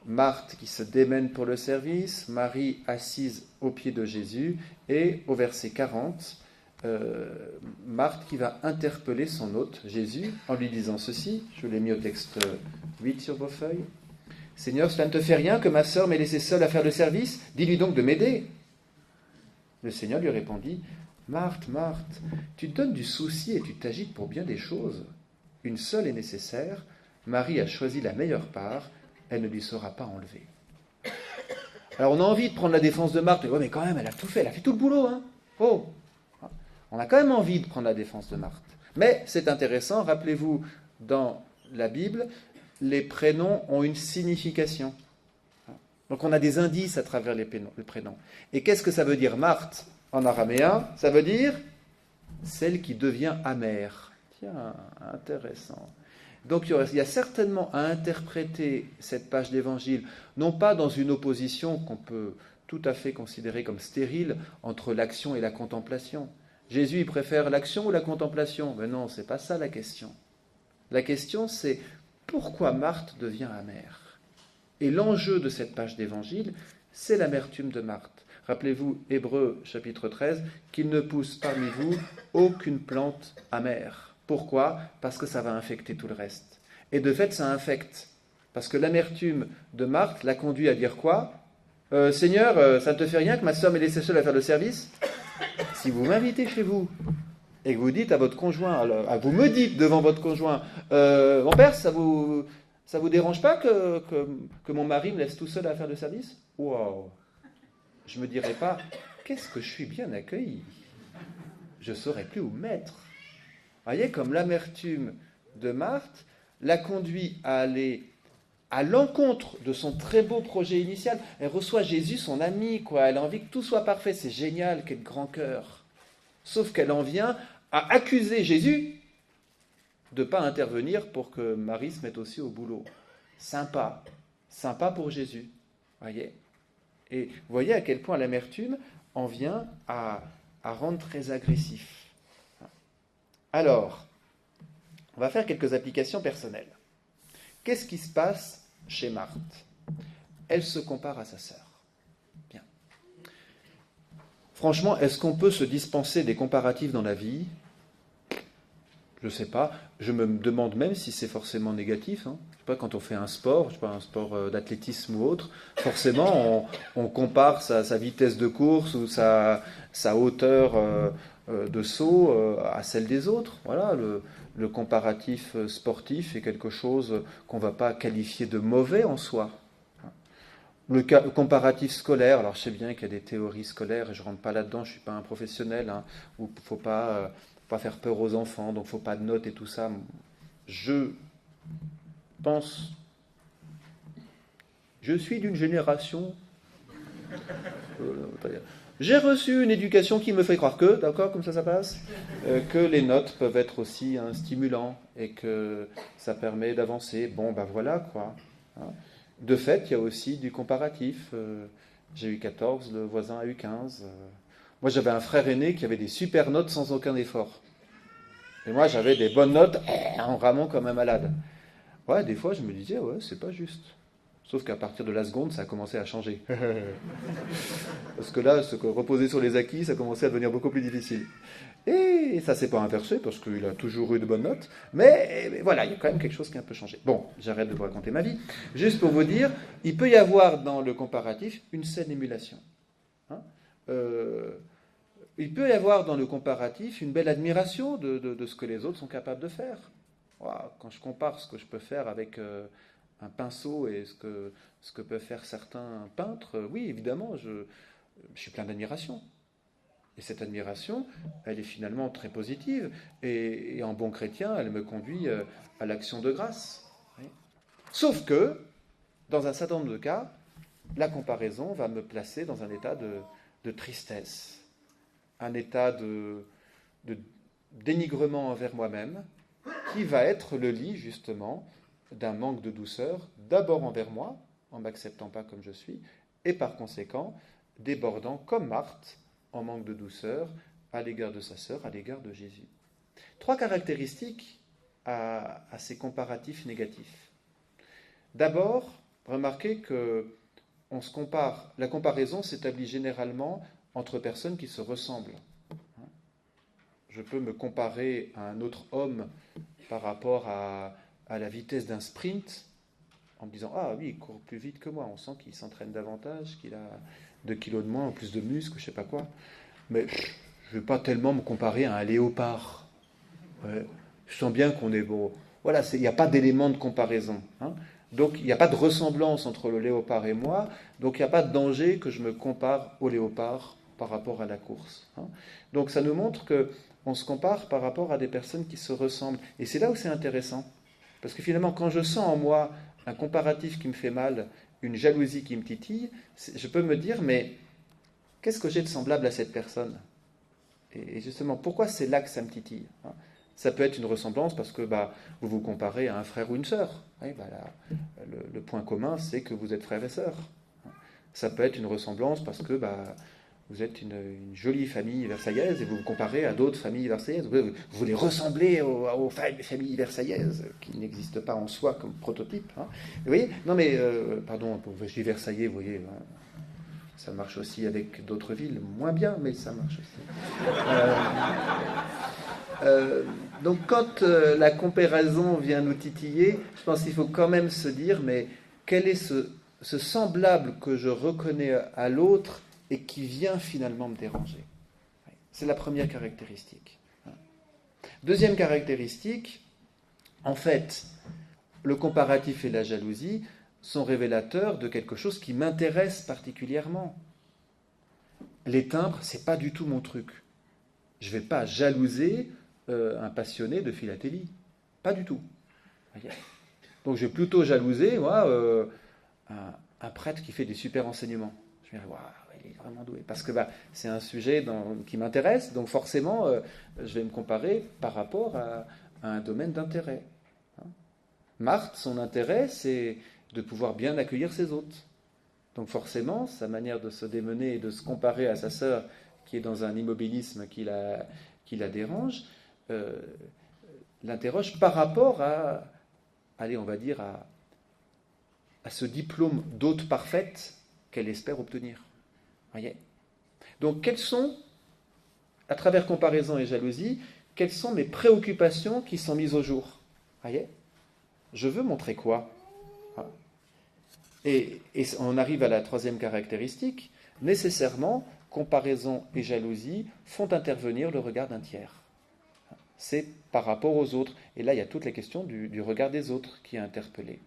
Marthe qui se démène pour le service, Marie assise aux pieds de Jésus, et au verset 40, Marthe qui va interpeller son hôte, Jésus, en lui disant ceci, je vous l'ai mis au texte 8 sur vos feuilles. « Seigneur, cela ne te fait rien que ma sœur m'ait laissé seule à faire le service ? Dis-lui donc de m'aider. » Le Seigneur lui répondit, « Marthe, Marthe, tu te donnes du souci et tu t'agites pour bien des choses. Une seule est nécessaire, Marie a choisi la meilleure part, elle ne lui sera pas enlevée. » Alors on a envie de prendre la défense de Marthe, mais quand même, elle a tout fait, elle a fait tout le boulot. Hein. Oh. On a quand même envie de prendre la défense de Marthe. Mais c'est intéressant, rappelez-vous, dans la Bible, les prénoms ont une signification. Donc on a des indices à travers les prénoms. Et qu'est-ce que ça veut dire Marthe en araméen? Ça veut dire celle qui devient amère. Tiens, intéressant. Donc il y a certainement à interpréter cette page d'évangile, non pas dans une opposition qu'on peut tout à fait considérer comme stérile entre l'action et la contemplation. Jésus, il préfère l'action ou la contemplation? Mais non, c'est pas ça la question. La question, c'est pourquoi Marthe devient amère? Et l'enjeu de cette page d'évangile, c'est l'amertume de Marthe. Rappelez-vous, Hébreux chapitre 13, qu'il ne pousse parmi vous aucune plante amère. Pourquoi? Parce que ça va infecter tout le reste. Et de fait, ça infecte. Parce que l'amertume de Marthe l'a conduit à dire quoi? Seigneur, ça ne te fait rien que ma sœur m'ait laissé seule à faire le service? Si vous m'invitez chez vous et que vous dites à votre conjoint, vous me dites devant votre conjoint, mon père, ça vous dérange pas que mon mari me laisse tout seul à faire le service? Wow. Je me dirais pas, qu'est-ce que je suis bien accueilli. Je ne saurais plus où me mettre. Vous voyez, comme l'amertume de Marthe l'a conduit à aller à l'encontre de son très beau projet initial. Elle reçoit Jésus, son ami, quoi. Elle a envie que tout soit parfait. C'est génial, quel grand cœur. Sauf qu'elle en vient à accuser Jésus de ne pas intervenir pour que Marie se mette aussi au boulot. Sympa. Sympa pour Jésus. Voyez. Et vous voyez à quel point l'amertume en vient à rendre très agressif. Alors, on va faire quelques applications personnelles. Qu'est-ce qui se passe chez Marthe? Elle se compare à sa sœur. Bien. Franchement, est-ce qu'on peut se dispenser des comparatifs dans la vie? Je ne sais pas. Je me demande même si c'est forcément négatif. Hein. Je sais pas, quand on fait un sport, je sais pas, un sport d'athlétisme ou autre, forcément, on compare sa vitesse de course ou sa hauteur de saut à celle des autres. Voilà, le comparatif sportif est quelque chose qu'on ne va pas qualifier de mauvais en soi. Le comparatif scolaire, alors je sais bien qu'il y a des théories scolaires, et je ne rentre pas là-dedans, je ne suis pas un professionnel, hein, où il ne faut pas faire peur aux enfants, donc il ne faut pas de notes et tout ça. Je pense, je suis d'une génération, j'ai reçu une éducation qui me fait croire que, d'accord, comme ça passe, que les notes peuvent être aussi un stimulant et que ça permet d'avancer. Bon, ben voilà, quoi. Hein. De fait, il y a aussi du comparatif. J'ai eu 14, le voisin a eu 15. Moi, j'avais un frère aîné qui avait des super notes sans aucun effort. Et moi, j'avais des bonnes notes en ramant comme un malade. Ouais, des fois, je me disais, ouais, c'est pas juste. Sauf qu'à partir de la seconde, ça a commencé à changer. Parce que là, reposer sur les acquis, ça commençait à devenir beaucoup plus difficile. Et ça s'est pas inversé, parce qu'il a toujours eu de bonnes notes. Mais voilà, il y a quand même quelque chose qui a un peu changé. Bon, j'arrête de vous raconter ma vie. Juste pour vous dire, il peut y avoir dans le comparatif une saine émulation. Hein, il peut y avoir dans le comparatif une belle admiration de ce que les autres sont capables de faire. Wow, quand je compare ce que je peux faire avec un pinceau et ce que peuvent faire certains peintres, oui, évidemment, je suis plein d'admiration. Et cette admiration, elle est finalement très positive. Et en bon chrétien, elle me conduit à l'action de grâce. Oui. Sauf que, dans un certain nombre de cas, la comparaison va me placer dans un état de tristesse, un état de dénigrement envers moi-même, qui va être le lit, justement, d'un manque de douceur, d'abord envers moi, en ne m'acceptant pas comme je suis, et par conséquent, débordant, comme Marthe, en manque de douceur, à l'égard de sa sœur, à l'égard de Jésus. 3 caractéristiques à ces comparatifs négatifs. D'abord, remarquez que la comparaison s'établit généralement entre personnes qui se ressemblent. Je peux me comparer à un autre homme par rapport à la vitesse d'un sprint, en me disant « Ah oui, il court plus vite que moi, on sent qu'il s'entraîne davantage, qu'il a 2 kilos de moins, plus de muscles, je ne sais pas quoi. » Mais je ne vais pas tellement me comparer à un léopard. Ouais. Je sens bien qu'on est beau. Voilà, il n'y a pas d'élément de comparaison. Hein. Donc il n'y a pas de ressemblance entre le léopard et moi, donc il n'y a pas de danger que je me compare au léopard par rapport à la course. Donc ça nous montre qu'on se compare par rapport à des personnes qui se ressemblent. Et c'est là où c'est intéressant. Parce que finalement, quand je sens en moi un comparatif qui me fait mal, une jalousie qui me titille, je peux me dire, mais qu'est-ce que j'ai de semblable à cette personne ? Et justement, pourquoi c'est là que ça me titille ? Ça peut être une ressemblance parce que vous vous comparez à un frère ou une sœur. Le point commun, c'est que vous êtes frères et sœurs. Ça peut être une ressemblance parce que vous êtes une jolie famille versaillaise et vous vous comparez à d'autres familles versaillaises. Vous voulez ressembler aux familles versaillaises qui n'existent pas en soi comme prototype. Vous voyez ? Non mais, pardon, je dis Versaillais, vous voyez, ça marche aussi avec d'autres villes, moins bien, mais ça marche aussi. Donc quand la comparaison vient nous titiller, je pense qu'il faut quand même se dire, mais quel est ce semblable que je reconnais à l'autre et qui vient finalement me déranger. C'est la première caractéristique. Deuxième caractéristique, en fait, le comparatif et la jalousie sont révélateurs de quelque chose qui m'intéresse particulièrement. Les timbres, c'est pas du tout mon truc. Je vais pas jalouser un passionné de philatélie. Pas du tout. Donc je vais plutôt jalouser un prêtre qui fait des super enseignements. Je vais dire, waouh, il est vraiment doué. Parce que c'est un sujet qui m'intéresse, donc forcément, je vais me comparer par rapport à un domaine d'intérêt. Marthe, son intérêt, c'est de pouvoir bien accueillir ses hôtes. Donc forcément, sa manière de se démener et de se comparer à sa sœur, qui est dans un immobilisme qui la dérange, l'interroge par rapport à ce diplôme d'hôte parfaite qu'elle espère obtenir. Voyez ? Donc, quelles sont, à travers comparaison et jalousie, quelles sont mes préoccupations qui sont mises au jour ? Voyez ? Je veux montrer quoi ? Et on arrive à la troisième caractéristique. Nécessairement, comparaison et jalousie font intervenir le regard d'un tiers. C'est par rapport aux autres. Et là, il y a toute la question du regard des autres qui est interpellée.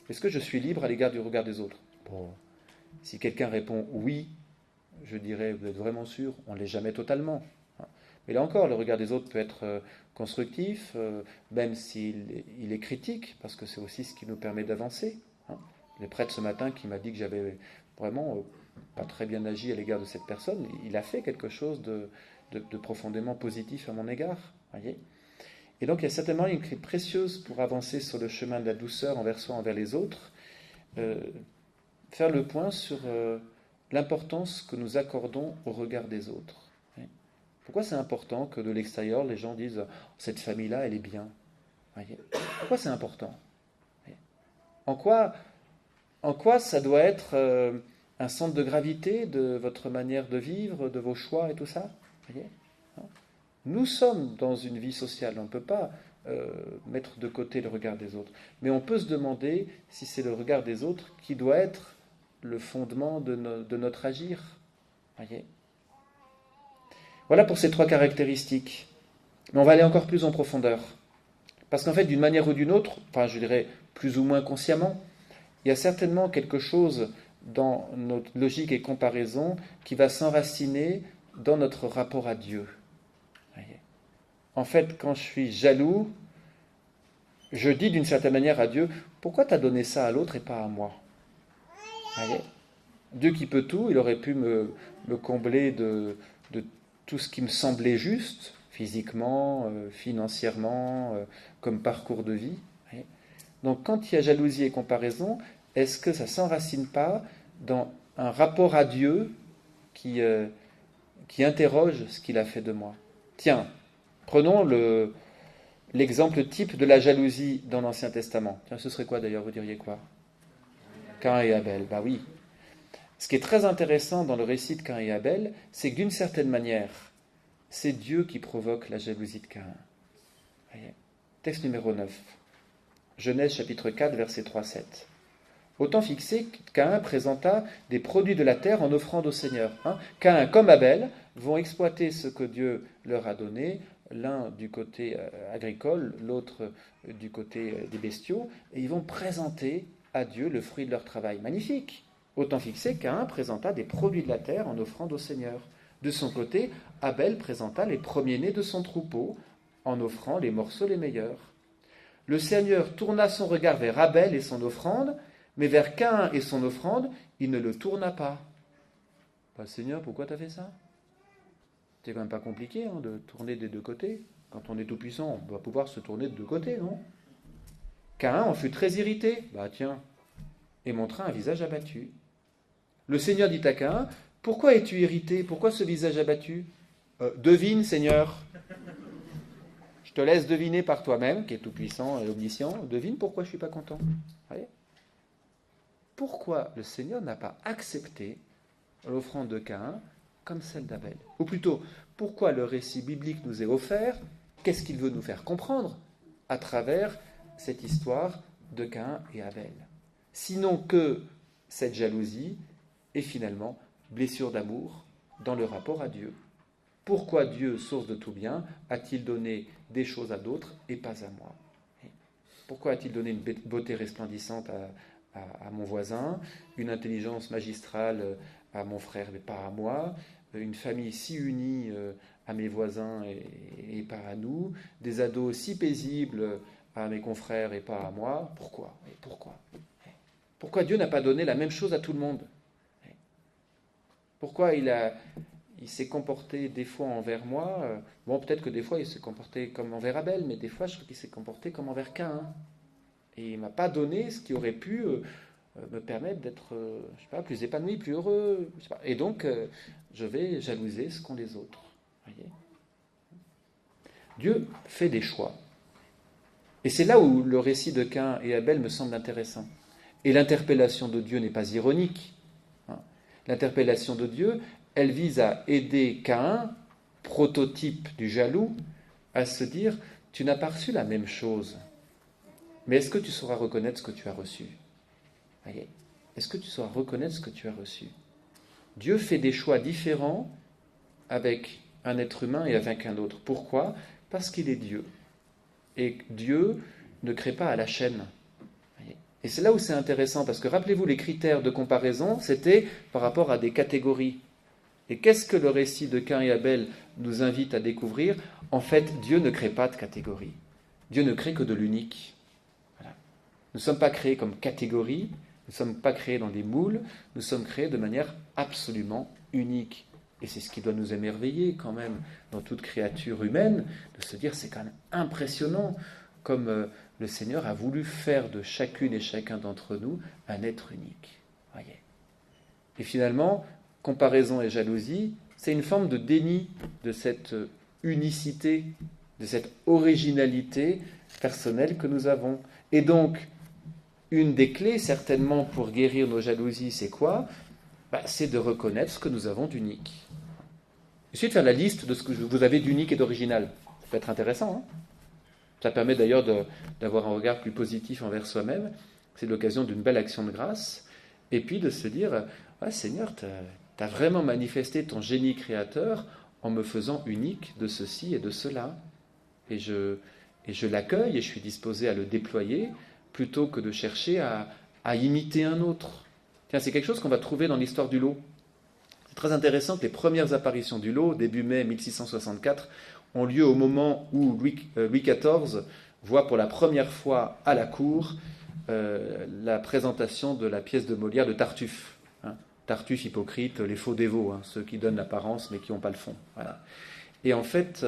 Est-ce que je suis libre à l'égard du regard des autres ? Bon. Si quelqu'un répond oui, je dirais, vous êtes vraiment sûr ? On ne l'est jamais totalement. Mais là encore, le regard des autres peut être constructif, même s'il est critique, parce que c'est aussi ce qui nous permet d'avancer. Le prêtre ce matin qui m'a dit que j'avais vraiment pas très bien agi à l'égard de cette personne, il a fait quelque chose de profondément positif à mon égard. Voyez ? Et donc il y a certainement une clé précieuse pour avancer sur le chemin de la douceur envers soi, envers les autres, faire le point sur l'importance que nous accordons au regard des autres. Pourquoi c'est important que de l'extérieur, les gens disent « cette famille-là, elle est bien ». Pourquoi c'est important ? En quoi ça doit être un centre de gravité de votre manière de vivre, de vos choix et tout ça ? Nous sommes dans une vie sociale, on ne peut pas mettre de côté le regard des autres. Mais on peut se demander si c'est le regard des autres qui doit être le fondement de notre agir. Voyez ? Voilà pour ces trois caractéristiques. Mais on va aller encore plus en profondeur. Parce qu'en fait, d'une manière ou d'une autre, enfin je dirais plus ou moins consciemment, il y a certainement quelque chose dans notre logique et comparaison qui va s'enraciner dans notre rapport à Dieu. Voyez ? En fait, quand je suis jaloux, je dis d'une certaine manière à Dieu, pourquoi tu as donné ça à l'autre et pas à moi ? Voyez ? Dieu qui peut tout, il aurait pu me combler de tout ce qui me semblait juste, physiquement, financièrement, comme parcours de vie. Voyez ? Donc quand il y a jalousie et comparaison, est-ce que ça ne s'enracine pas dans un rapport à Dieu qui interroge ce qu'il a fait de moi ? Tiens, prenons l'exemple type de la jalousie dans l'Ancien Testament. Tiens, ce serait quoi d'ailleurs ? Vous diriez quoi ? Caïn et Abel, oui. Ce qui est très intéressant dans le récit de Caïn et Abel, c'est que d'une certaine manière, c'est Dieu qui provoque la jalousie de Caïn. Voyez ? Texte numéro 9. Genèse chapitre 4, verset 3-7. Au temps fixé, Caïn présenta des produits de la terre en offrande au Seigneur. Caïn comme Abel vont exploiter ce que Dieu leur a donné l'un du côté agricole, l'autre du côté des bestiaux, et ils vont présenter à Dieu le fruit de leur travail. Magnifique! Autant fixé qu'Caïn présenta des produits de la terre en offrande au Seigneur. De son côté, Abel présenta les premiers-nés de son troupeau en offrant les morceaux les meilleurs. Le Seigneur tourna son regard vers Abel et son offrande, mais vers Caïn et son offrande, il ne le tourna pas. Bah, Seigneur, pourquoi tu as fait ça? C'est quand même pas compliqué de tourner des deux côtés. Quand on est tout puissant, on va pouvoir se tourner de deux côtés, non? Caïn en fut très irrité. Bah tiens, et montra un visage abattu. Le Seigneur dit à Caïn, « Pourquoi es-tu irrité? Pourquoi ce visage abattu ?»« Devine, Seigneur. Je te laisse deviner par toi-même, qui est tout puissant et omniscient. Devine pourquoi je ne suis pas content. » Voyez? Pourquoi le Seigneur n'a pas accepté l'offrande de Caïn comme celle d'Abel? Ou plutôt, pourquoi le récit biblique nous est offert? Qu'est-ce qu'il veut nous faire comprendre à travers cette histoire de Caïn et Abel? Sinon que cette jalousie et finalement blessure d'amour dans le rapport à Dieu. Pourquoi Dieu, source de tout bien, a-t-il donné des choses à d'autres et pas à moi? Pourquoi a-t-il donné une beauté resplendissante à mon voisin, une intelligence magistrale à mon frère mais pas à moi, une famille si unie à mes voisins et pas à nous, des ados si paisibles à mes confrères et pas à moi? Pourquoi? Et pourquoi? Pourquoi Dieu n'a pas donné la même chose à tout le monde? Pourquoi il s'est comporté des fois envers moi? Bon, peut-être que des fois il s'est comporté comme envers Abel, mais des fois je trouve qu'il s'est comporté comme envers Caïn. Et il ne m'a pas donné ce qui aurait pu me permettre d'être, je sais pas, plus épanoui, plus heureux. Je sais pas. Et donc, je vais jalouser ce qu'ont les autres. Voyez? Dieu fait des choix. Et c'est là où le récit de Caïn et Abel me semble intéressant. Et l'interpellation de Dieu n'est pas ironique. L'interpellation de Dieu, elle vise à aider Caïn, prototype du jaloux, à se dire « Tu n'as pas reçu la même chose, mais est-ce que tu sauras reconnaître ce que tu as reçu ?» Voyez, est-ce que tu sauras reconnaître ce que tu as reçu? Dieu fait des choix différents avec un être humain et avec un autre. Pourquoi? Parce qu'il est Dieu. Et Dieu ne crée pas à la chaîne. Et c'est là où c'est intéressant, parce que rappelez-vous, les critères de comparaison, c'était par rapport à des catégories. Et qu'est-ce que le récit de Caïn et Abel nous invite à découvrir? En fait, Dieu ne crée pas de catégories. Dieu ne crée que de l'unique. Voilà. Nous ne sommes pas créés comme catégories, nous ne sommes pas créés dans des moules, nous sommes créés de manière absolument unique. Et c'est ce qui doit nous émerveiller quand même dans toute créature humaine, de se dire c'est quand même impressionnant comme le Seigneur a voulu faire de chacune et chacun d'entre nous un être unique. Voyez. Et finalement, comparaison et jalousie, c'est une forme de déni de cette unicité, de cette originalité personnelle que nous avons. Et donc, une des clés, certainement, pour guérir nos jalousies, c'est quoi? C'est de reconnaître ce que nous avons d'unique. Il suffit de faire la liste de ce que vous avez d'unique et d'original. Ça peut être intéressant, hein? Ça permet d'ailleurs d'avoir un regard plus positif envers soi-même. C'est l'occasion d'une belle action de grâce. Et puis de se dire, ouais, Seigneur, tu as vraiment manifesté ton génie créateur en me faisant unique de ceci et de cela. Et je l'accueille et je suis disposé à le déployer plutôt que de chercher à imiter un autre. Tiens, c'est quelque chose qu'on va trouver dans l'histoire du lot. C'est très intéressant que les premières apparitions du lot, début mai 1664, ont lieu au moment où Louis XIV voit pour la première fois à la cour la présentation de la pièce de Molière de Tartuffe. Hein. Tartuffe, hypocrite, les faux dévots, hein, ceux qui donnent l'apparence mais qui n'ont pas le fond. Voilà. Et en fait,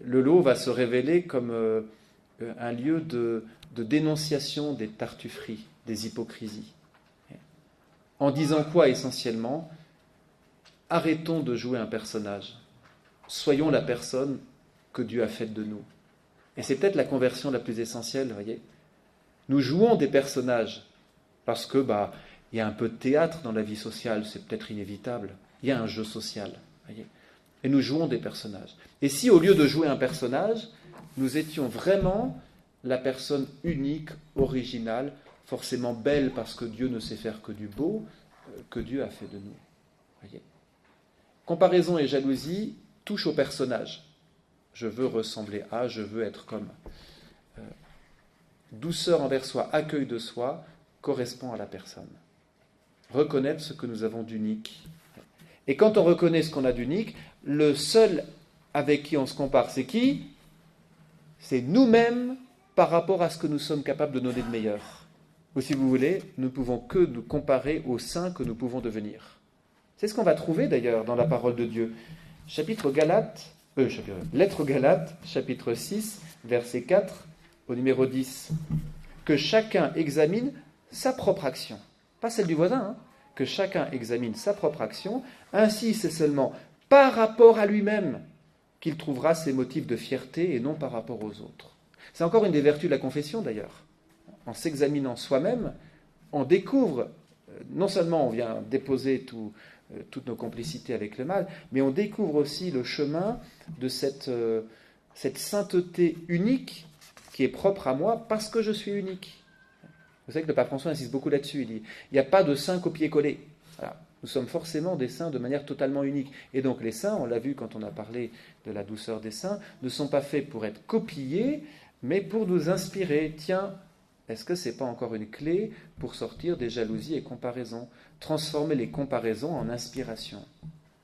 le lot va se révéler comme un lieu de dénonciation des tartufferies, des hypocrisies. En disant quoi essentiellement? Arrêtons de jouer un personnage. Soyons la personne que Dieu a faite de nous. Et c'est peut-être la conversion la plus essentielle, vous voyez. Nous jouons des personnages parce que il y a un peu de théâtre dans la vie sociale, c'est peut-être inévitable. Il y a un jeu social, voyez. Et nous jouons des personnages. Et si au lieu de jouer un personnage, nous étions vraiment la personne unique, originale, forcément belle parce que Dieu ne sait faire que du beau, que Dieu a fait de nous. Voyez. Comparaison et jalousie touchent au personnage. je veux ressembler à, je veux être comme. Douceur envers soi, accueil de soi, correspond à la personne. Reconnaître ce que nous avons d'unique. Et quand on reconnaît ce qu'on a d'unique, le seul avec qui on se compare, c'est qui? C'est nous-mêmes par rapport à ce que nous sommes capables de donner de meilleur. Ou si vous voulez, nous ne pouvons que nous comparer aux saints que nous pouvons devenir. C'est ce qu'on va trouver d'ailleurs dans la parole de Dieu. Lettre aux Galates, chapitre 6, verset 4 au numéro 10. Que chacun examine sa propre action. Pas celle du voisin, hein. Que chacun examine sa propre action. Ainsi, c'est seulement par rapport à lui-même qu'il trouvera ses motifs de fierté et non par rapport aux autres. C'est encore une des vertus de la confession d'ailleurs. En s'examinant soi-même, on découvre, non seulement on vient déposer toutes nos complicités avec le mal, mais on découvre aussi le chemin de cette sainteté unique qui est propre à moi parce que je suis unique. Vous savez que le pape François insiste beaucoup là-dessus. Il dit, il n'y a pas de saint copier-coller. Voilà. Nous sommes forcément des saints de manière totalement unique. Et donc les saints, on l'a vu quand on a parlé de la douceur des saints, ne sont pas faits pour être copiés, mais pour nous inspirer. Tiens, est-ce que ce n'est pas encore une clé pour sortir des jalousies et comparaisons? Transformer les comparaisons en inspiration.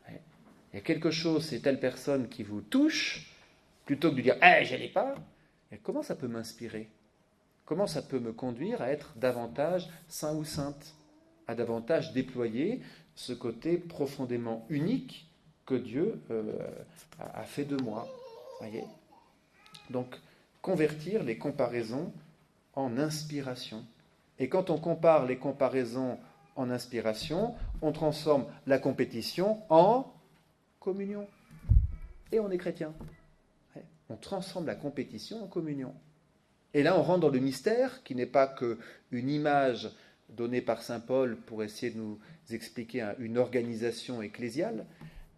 Il y a quelque chose, c'est telle personne qui vous touche, plutôt que de dire « je ne l'ai pas », comment ça peut m'inspirer? Comment ça peut me conduire à être davantage saint ou sainte? À davantage déployer ce côté profondément unique que Dieu a fait de moi. Voyez? Donc, convertir les comparaisons en inspiration. Et quand on compare les comparaisons en inspiration, on transforme la compétition en communion. Et on est chrétien. On transforme la compétition en communion. Et là, on rentre dans le mystère, qui n'est pas qu'une image donnée par saint Paul pour essayer de nous expliquer une organisation ecclésiale,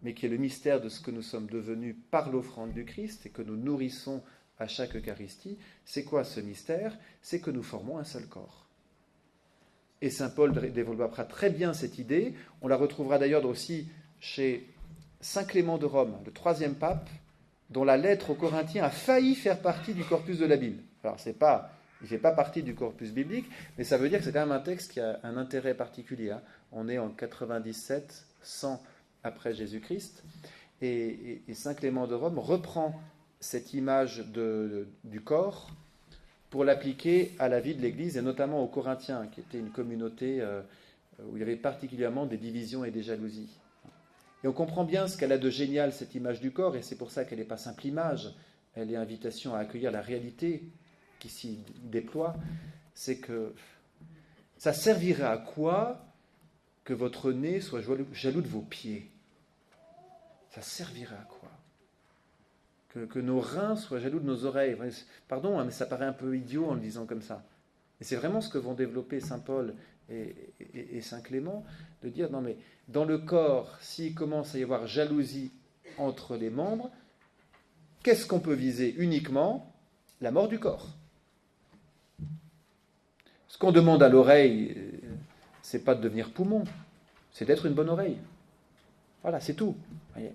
mais qui est le mystère de ce que nous sommes devenus par l'offrande du Christ et que nous nourrissons à chaque Eucharistie. C'est quoi ce mystère? C'est que nous formons un seul corps. Et saint Paul développera très bien cette idée. On la retrouvera d'ailleurs aussi chez saint Clément de Rome, le troisième pape, dont la lettre aux Corinthiens a failli faire partie du corpus de la Bible. Alors, il ne fait pas partie du corpus biblique, mais ça veut dire que c'est quand même un texte qui a un intérêt particulier. Hein. On est en 97, 100 après Jésus-Christ, et saint Clément de Rome reprend cette image du corps pour l'appliquer à la vie de l'Église, et notamment aux Corinthiens, qui était une communauté où il y avait particulièrement des divisions et des jalousies. Et on comprend bien ce qu'elle a de génial, cette image du corps, et c'est pour ça qu'elle n'est pas simple image, elle est invitation à accueillir la réalité qui s'y déploie. C'est que ça servirait à quoi que votre nez soit jaloux de vos pieds? Ça servirait à quoi que nos reins soient jaloux de nos oreilles? Pardon, hein, mais ça paraît un peu idiot en le disant comme ça. Et c'est vraiment ce que vont développer saint Paul et saint Clément, de dire, non mais, dans le corps, s'il commence à y avoir jalousie entre les membres, qu'est-ce qu'on peut viser uniquement? La mort du corps. Ce qu'on demande à l'oreille, c'est pas de devenir poumon, c'est d'être une bonne oreille. Voilà, c'est tout. Voyez.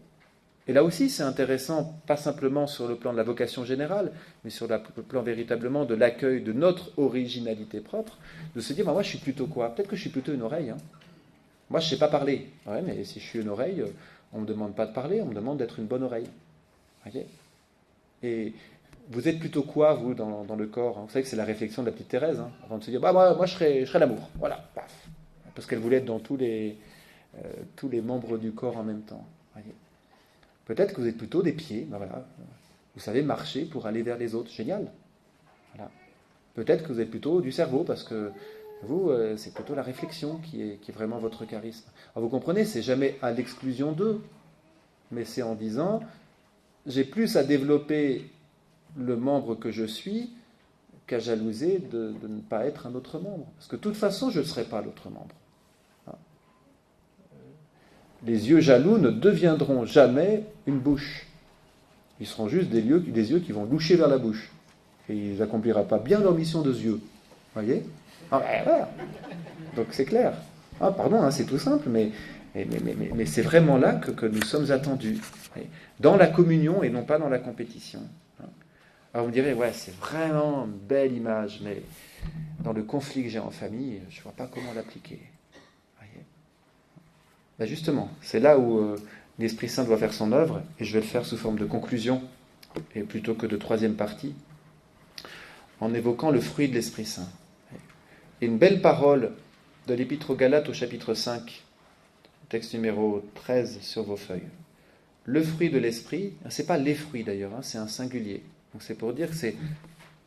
Et là aussi, c'est intéressant, pas simplement sur le plan de la vocation générale, mais sur le plan véritablement de l'accueil de notre originalité propre, de se dire, moi je suis plutôt quoi? Peut-être que je suis plutôt une oreille. Hein. Moi je ne sais pas parler. Ouais, mais si je suis une oreille, on ne me demande pas de parler, on me demande d'être une bonne oreille. Voyez. Et vous êtes plutôt quoi, vous, dans le corps? Vous savez que c'est la réflexion de la petite Thérèse, hein, avant de se dire, moi je serais l'amour. Voilà, paf. Parce qu'elle voulait être dans tous les membres du corps en même temps. Voyez. Peut-être que vous êtes plutôt des pieds, ben voilà. Vous savez marcher pour aller vers les autres, génial. Voilà. Peut-être que vous êtes plutôt du cerveau, parce que vous, c'est plutôt la réflexion qui est vraiment votre charisme. Alors vous comprenez, c'est jamais à l'exclusion d'eux, mais c'est en disant, j'ai plus à développer le membre que je suis qu'à jalouser de ne pas être un autre membre. Parce que de toute façon, je ne serai pas l'autre membre. Les yeux jaloux ne deviendront jamais une bouche. Ils seront juste des yeux qui vont loucher vers la bouche. Et ils n'accompliront pas bien leur mission de yeux. Voyez? Voilà. Donc c'est clair. Pardon, hein, c'est tout simple, mais Mais c'est vraiment là que nous sommes attendus, dans la communion et non pas dans la compétition. Alors vous me direz, ouais, c'est vraiment une belle image, mais dans le conflit que j'ai en famille, je ne vois pas comment l'appliquer. Ben justement, c'est là où l'Esprit Saint doit faire son œuvre, et je vais le faire sous forme de conclusion, et plutôt que de troisième partie, en évoquant le fruit de l'Esprit Saint. Et une belle parole de l'Épître aux Galates au chapitre 5, texte numéro 13 sur vos feuilles. Le fruit de l'Esprit, ce n'est pas les fruits d'ailleurs, c'est un singulier. Donc c'est pour dire que c'est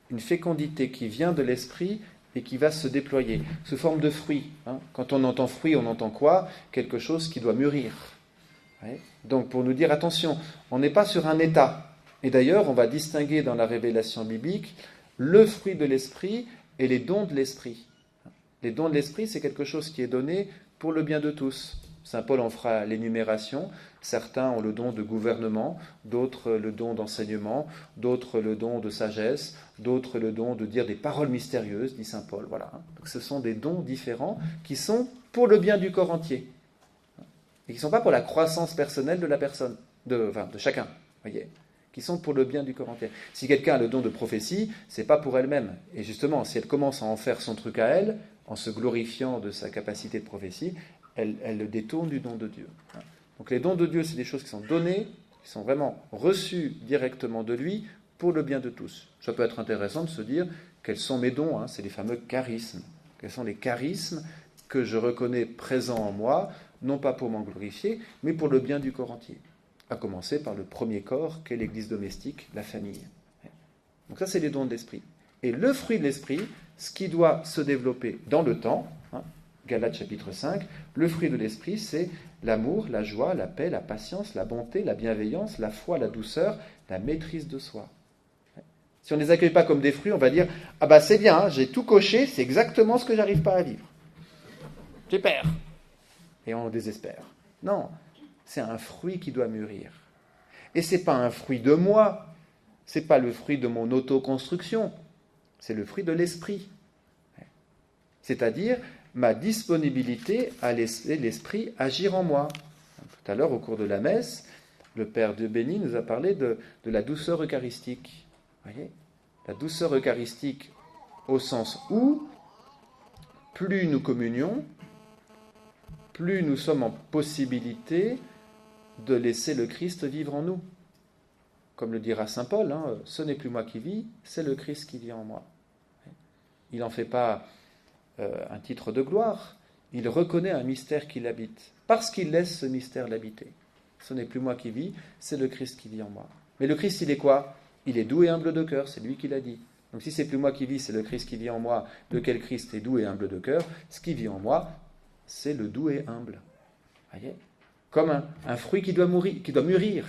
une fécondité qui vient de l'Esprit et qui va se déployer sous forme de fruits. Quand on entend fruit, on entend quoi? Quelque chose qui doit mûrir. Donc pour nous dire, attention, on n'est pas sur un état. Et d'ailleurs, on va distinguer dans la révélation biblique le fruit de l'Esprit et les dons de l'Esprit. Les dons de l'Esprit, c'est quelque chose qui est donné pour le bien de tous. Saint Paul en fera l'énumération. Certains ont le don de gouvernement, d'autres le don d'enseignement, d'autres le don de sagesse, d'autres le don de dire des paroles mystérieuses, dit Saint Paul. Voilà. Donc ce sont des dons différents qui sont pour le bien du corps entier. Et qui ne sont pas pour la croissance personnelle de la personne, de chacun. Voyez, qui sont pour le bien du corps entier. Si quelqu'un a le don de prophétie, c'est pas pour elle-même. Et justement, si elle commence à en faire son truc à elle, en se glorifiant de sa capacité de prophétie, elle le détourne du don de Dieu. Donc les dons de Dieu, c'est des choses qui sont données, qui sont vraiment reçues directement de lui pour le bien de tous. Ça peut être intéressant de se dire quels sont mes dons, c'est les fameux charismes. Quels sont les charismes que je reconnais présents en moi, non pas pour m'en glorifier, mais pour le bien du corps entier. À commencer par le premier corps qu'est l'Église domestique, la famille. Donc ça, c'est les dons de l'Esprit. Et le fruit de l'Esprit, ce qui doit se développer dans le temps, Galates chapitre 5, le fruit de l'Esprit, c'est l'amour, la joie, la paix, la patience, la bonté, la bienveillance, la foi, la douceur, la maîtrise de soi. Si on ne les accueille pas comme des fruits, on va dire « Ah bah c'est bien, j'ai tout coché, c'est exactement ce que j'arrive pas à vivre. Super !» Et on désespère. Non, c'est un fruit qui doit mûrir. Et ce n'est pas un fruit de moi, ce n'est pas le fruit de mon autoconstruction, c'est le fruit de l'Esprit. C'est-à-dire ma disponibilité à laisser l'Esprit agir en moi. Tout à l'heure, au cours de la messe, le Père Dieu béni nous a parlé de la douceur eucharistique. Voyez, la douceur eucharistique au sens où, plus nous communions, plus nous sommes en possibilité de laisser le Christ vivre en nous. Comme le dira Saint Paul, ce n'est plus moi qui vis, c'est le Christ qui vit en moi. Il n'en fait pas un titre de gloire, il reconnaît un mystère qui l'habite, parce qu'il laisse ce mystère l'habiter. Ce n'est plus moi qui vis, c'est le Christ qui vit en moi. Mais le Christ, il est quoi? Il est doux et humble de cœur, c'est lui qui l'a dit. Donc si c'est plus moi qui vis, c'est le Christ qui vit en moi, lequel Christ est doux et humble de cœur, ce qui vit en moi, c'est le doux et humble. Voyez, comme un fruit qui doit mûrir.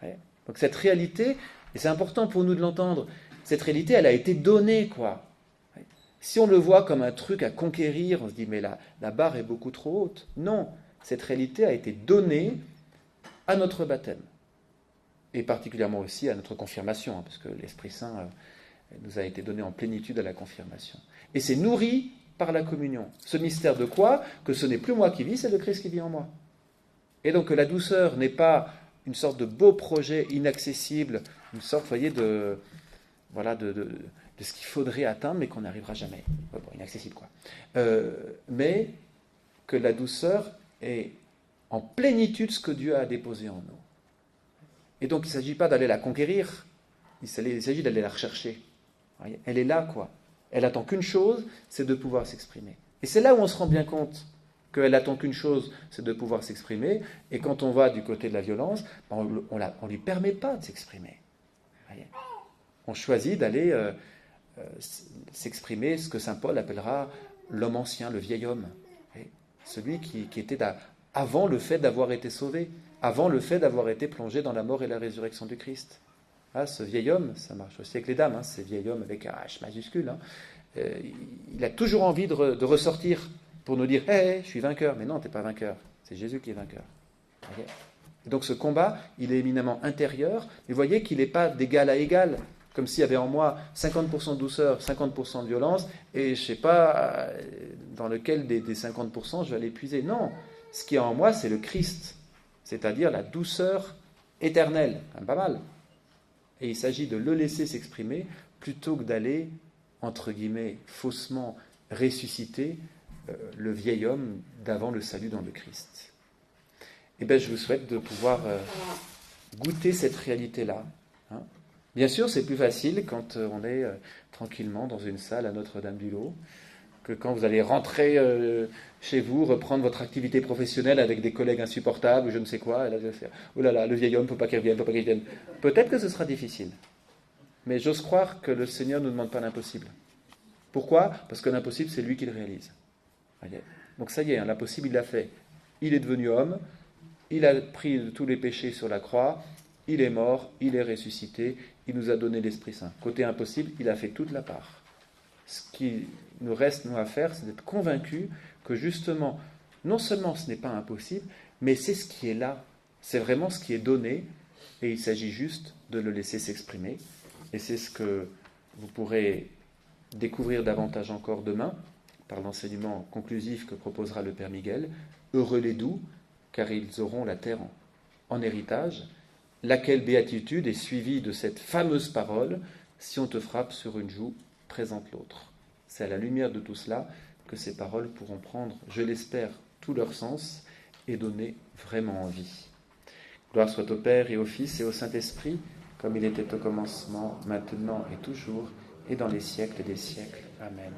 Voyez, donc cette réalité, et c'est important pour nous de l'entendre, cette réalité, elle a été donnée, quoi. Si on le voit comme un truc à conquérir, on se dit, mais la barre est beaucoup trop haute. Non, cette réalité a été donnée à notre baptême. Et particulièrement aussi à notre confirmation, parce que l'Esprit Saint nous a été donné en plénitude à la confirmation. Et c'est nourri par la communion. Ce mystère de quoi? Que ce n'est plus moi qui vis, c'est le Christ qui vit en moi. Et donc que la douceur n'est pas une sorte de beau projet inaccessible, une sorte, vous voyez, de ce qu'il faudrait atteindre, mais qu'on n'arrivera jamais. Bon, inaccessible, quoi. Mais que la douceur est en plénitude ce que Dieu a déposé en nous. Et donc, il ne s'agit pas d'aller la conquérir, il s'agit d'aller la rechercher. Voyez, elle est là, quoi. Elle attend qu'une chose, c'est de pouvoir s'exprimer. Et c'est là où on se rend bien compte qu'elle attend qu'une chose, c'est de pouvoir s'exprimer. Et quand on va du côté de la violence, on ne lui permet pas de s'exprimer. Voyez, on choisit d'aller s'exprimer ce que saint Paul appellera l'homme ancien, le vieil homme. Voyez, celui qui était avant le fait d'avoir été sauvé, avant le fait d'avoir été plongé dans la mort et la résurrection du Christ. Ce vieil homme, ça marche aussi avec les dames, ce vieil homme avec un H majuscule, il a toujours envie de ressortir pour nous dire « Hey, je suis vainqueur ». Mais non, tu n'es pas vainqueur, c'est Jésus qui est vainqueur. Okay. Et donc ce combat, il est éminemment intérieur, mais vous voyez qu'il n'est pas d'égal à égal, comme s'il y avait en moi 50% de douceur, 50% de violence, et je ne sais pas dans lequel des 50% je vais aller puiser. Non, Ce qui est en moi, c'est le Christ, c'est-à-dire la douceur éternelle. Quand même pas mal. Et il s'agit de le laisser s'exprimer plutôt que d'aller, entre guillemets, faussement ressusciter le vieil homme d'avant le salut dans le Christ. Eh bien, je vous souhaite de pouvoir goûter cette réalité-là. Hein. Bien sûr, c'est plus facile quand on est tranquillement dans une salle à Notre-Dame-du-Lot, que quand vous allez rentrer chez vous, reprendre votre activité professionnelle avec des collègues insupportables ou je ne sais quoi, et là, je vais faire « Oh là là, le vieil homme, il ne faut pas qu'il revienne, il ne faut pas qu'il revienne ». Peut-être que ce sera difficile, mais j'ose croire que le Seigneur ne nous demande pas l'impossible. Pourquoi ? Parce que l'impossible, c'est lui qui le réalise. Voyez ? Donc ça y est, l'impossible, il l'a fait. Il est devenu homme, il a pris tous les péchés sur la croix, il est mort, il est ressuscité, il nous a donné l'Esprit Saint. Côté impossible, il a fait toute la part. Ce qui nous reste, nous, à faire, c'est d'être convaincus que justement, non seulement ce n'est pas impossible, mais c'est ce qui est là. C'est vraiment ce qui est donné, et il s'agit juste de le laisser s'exprimer. Et c'est ce que vous pourrez découvrir davantage encore demain, par l'enseignement conclusif que proposera le Père Miguel. Heureux les doux, car ils auront la terre en héritage. Laquelle béatitude est suivie de cette fameuse parole, si on te frappe sur une joue, présente l'autre. C'est à la lumière de tout cela que ces paroles pourront prendre, je l'espère, tout leur sens et donner vraiment envie. Gloire soit au Père et au Fils et au Saint-Esprit, comme il était au commencement, maintenant et toujours, et dans les siècles des siècles. Amen.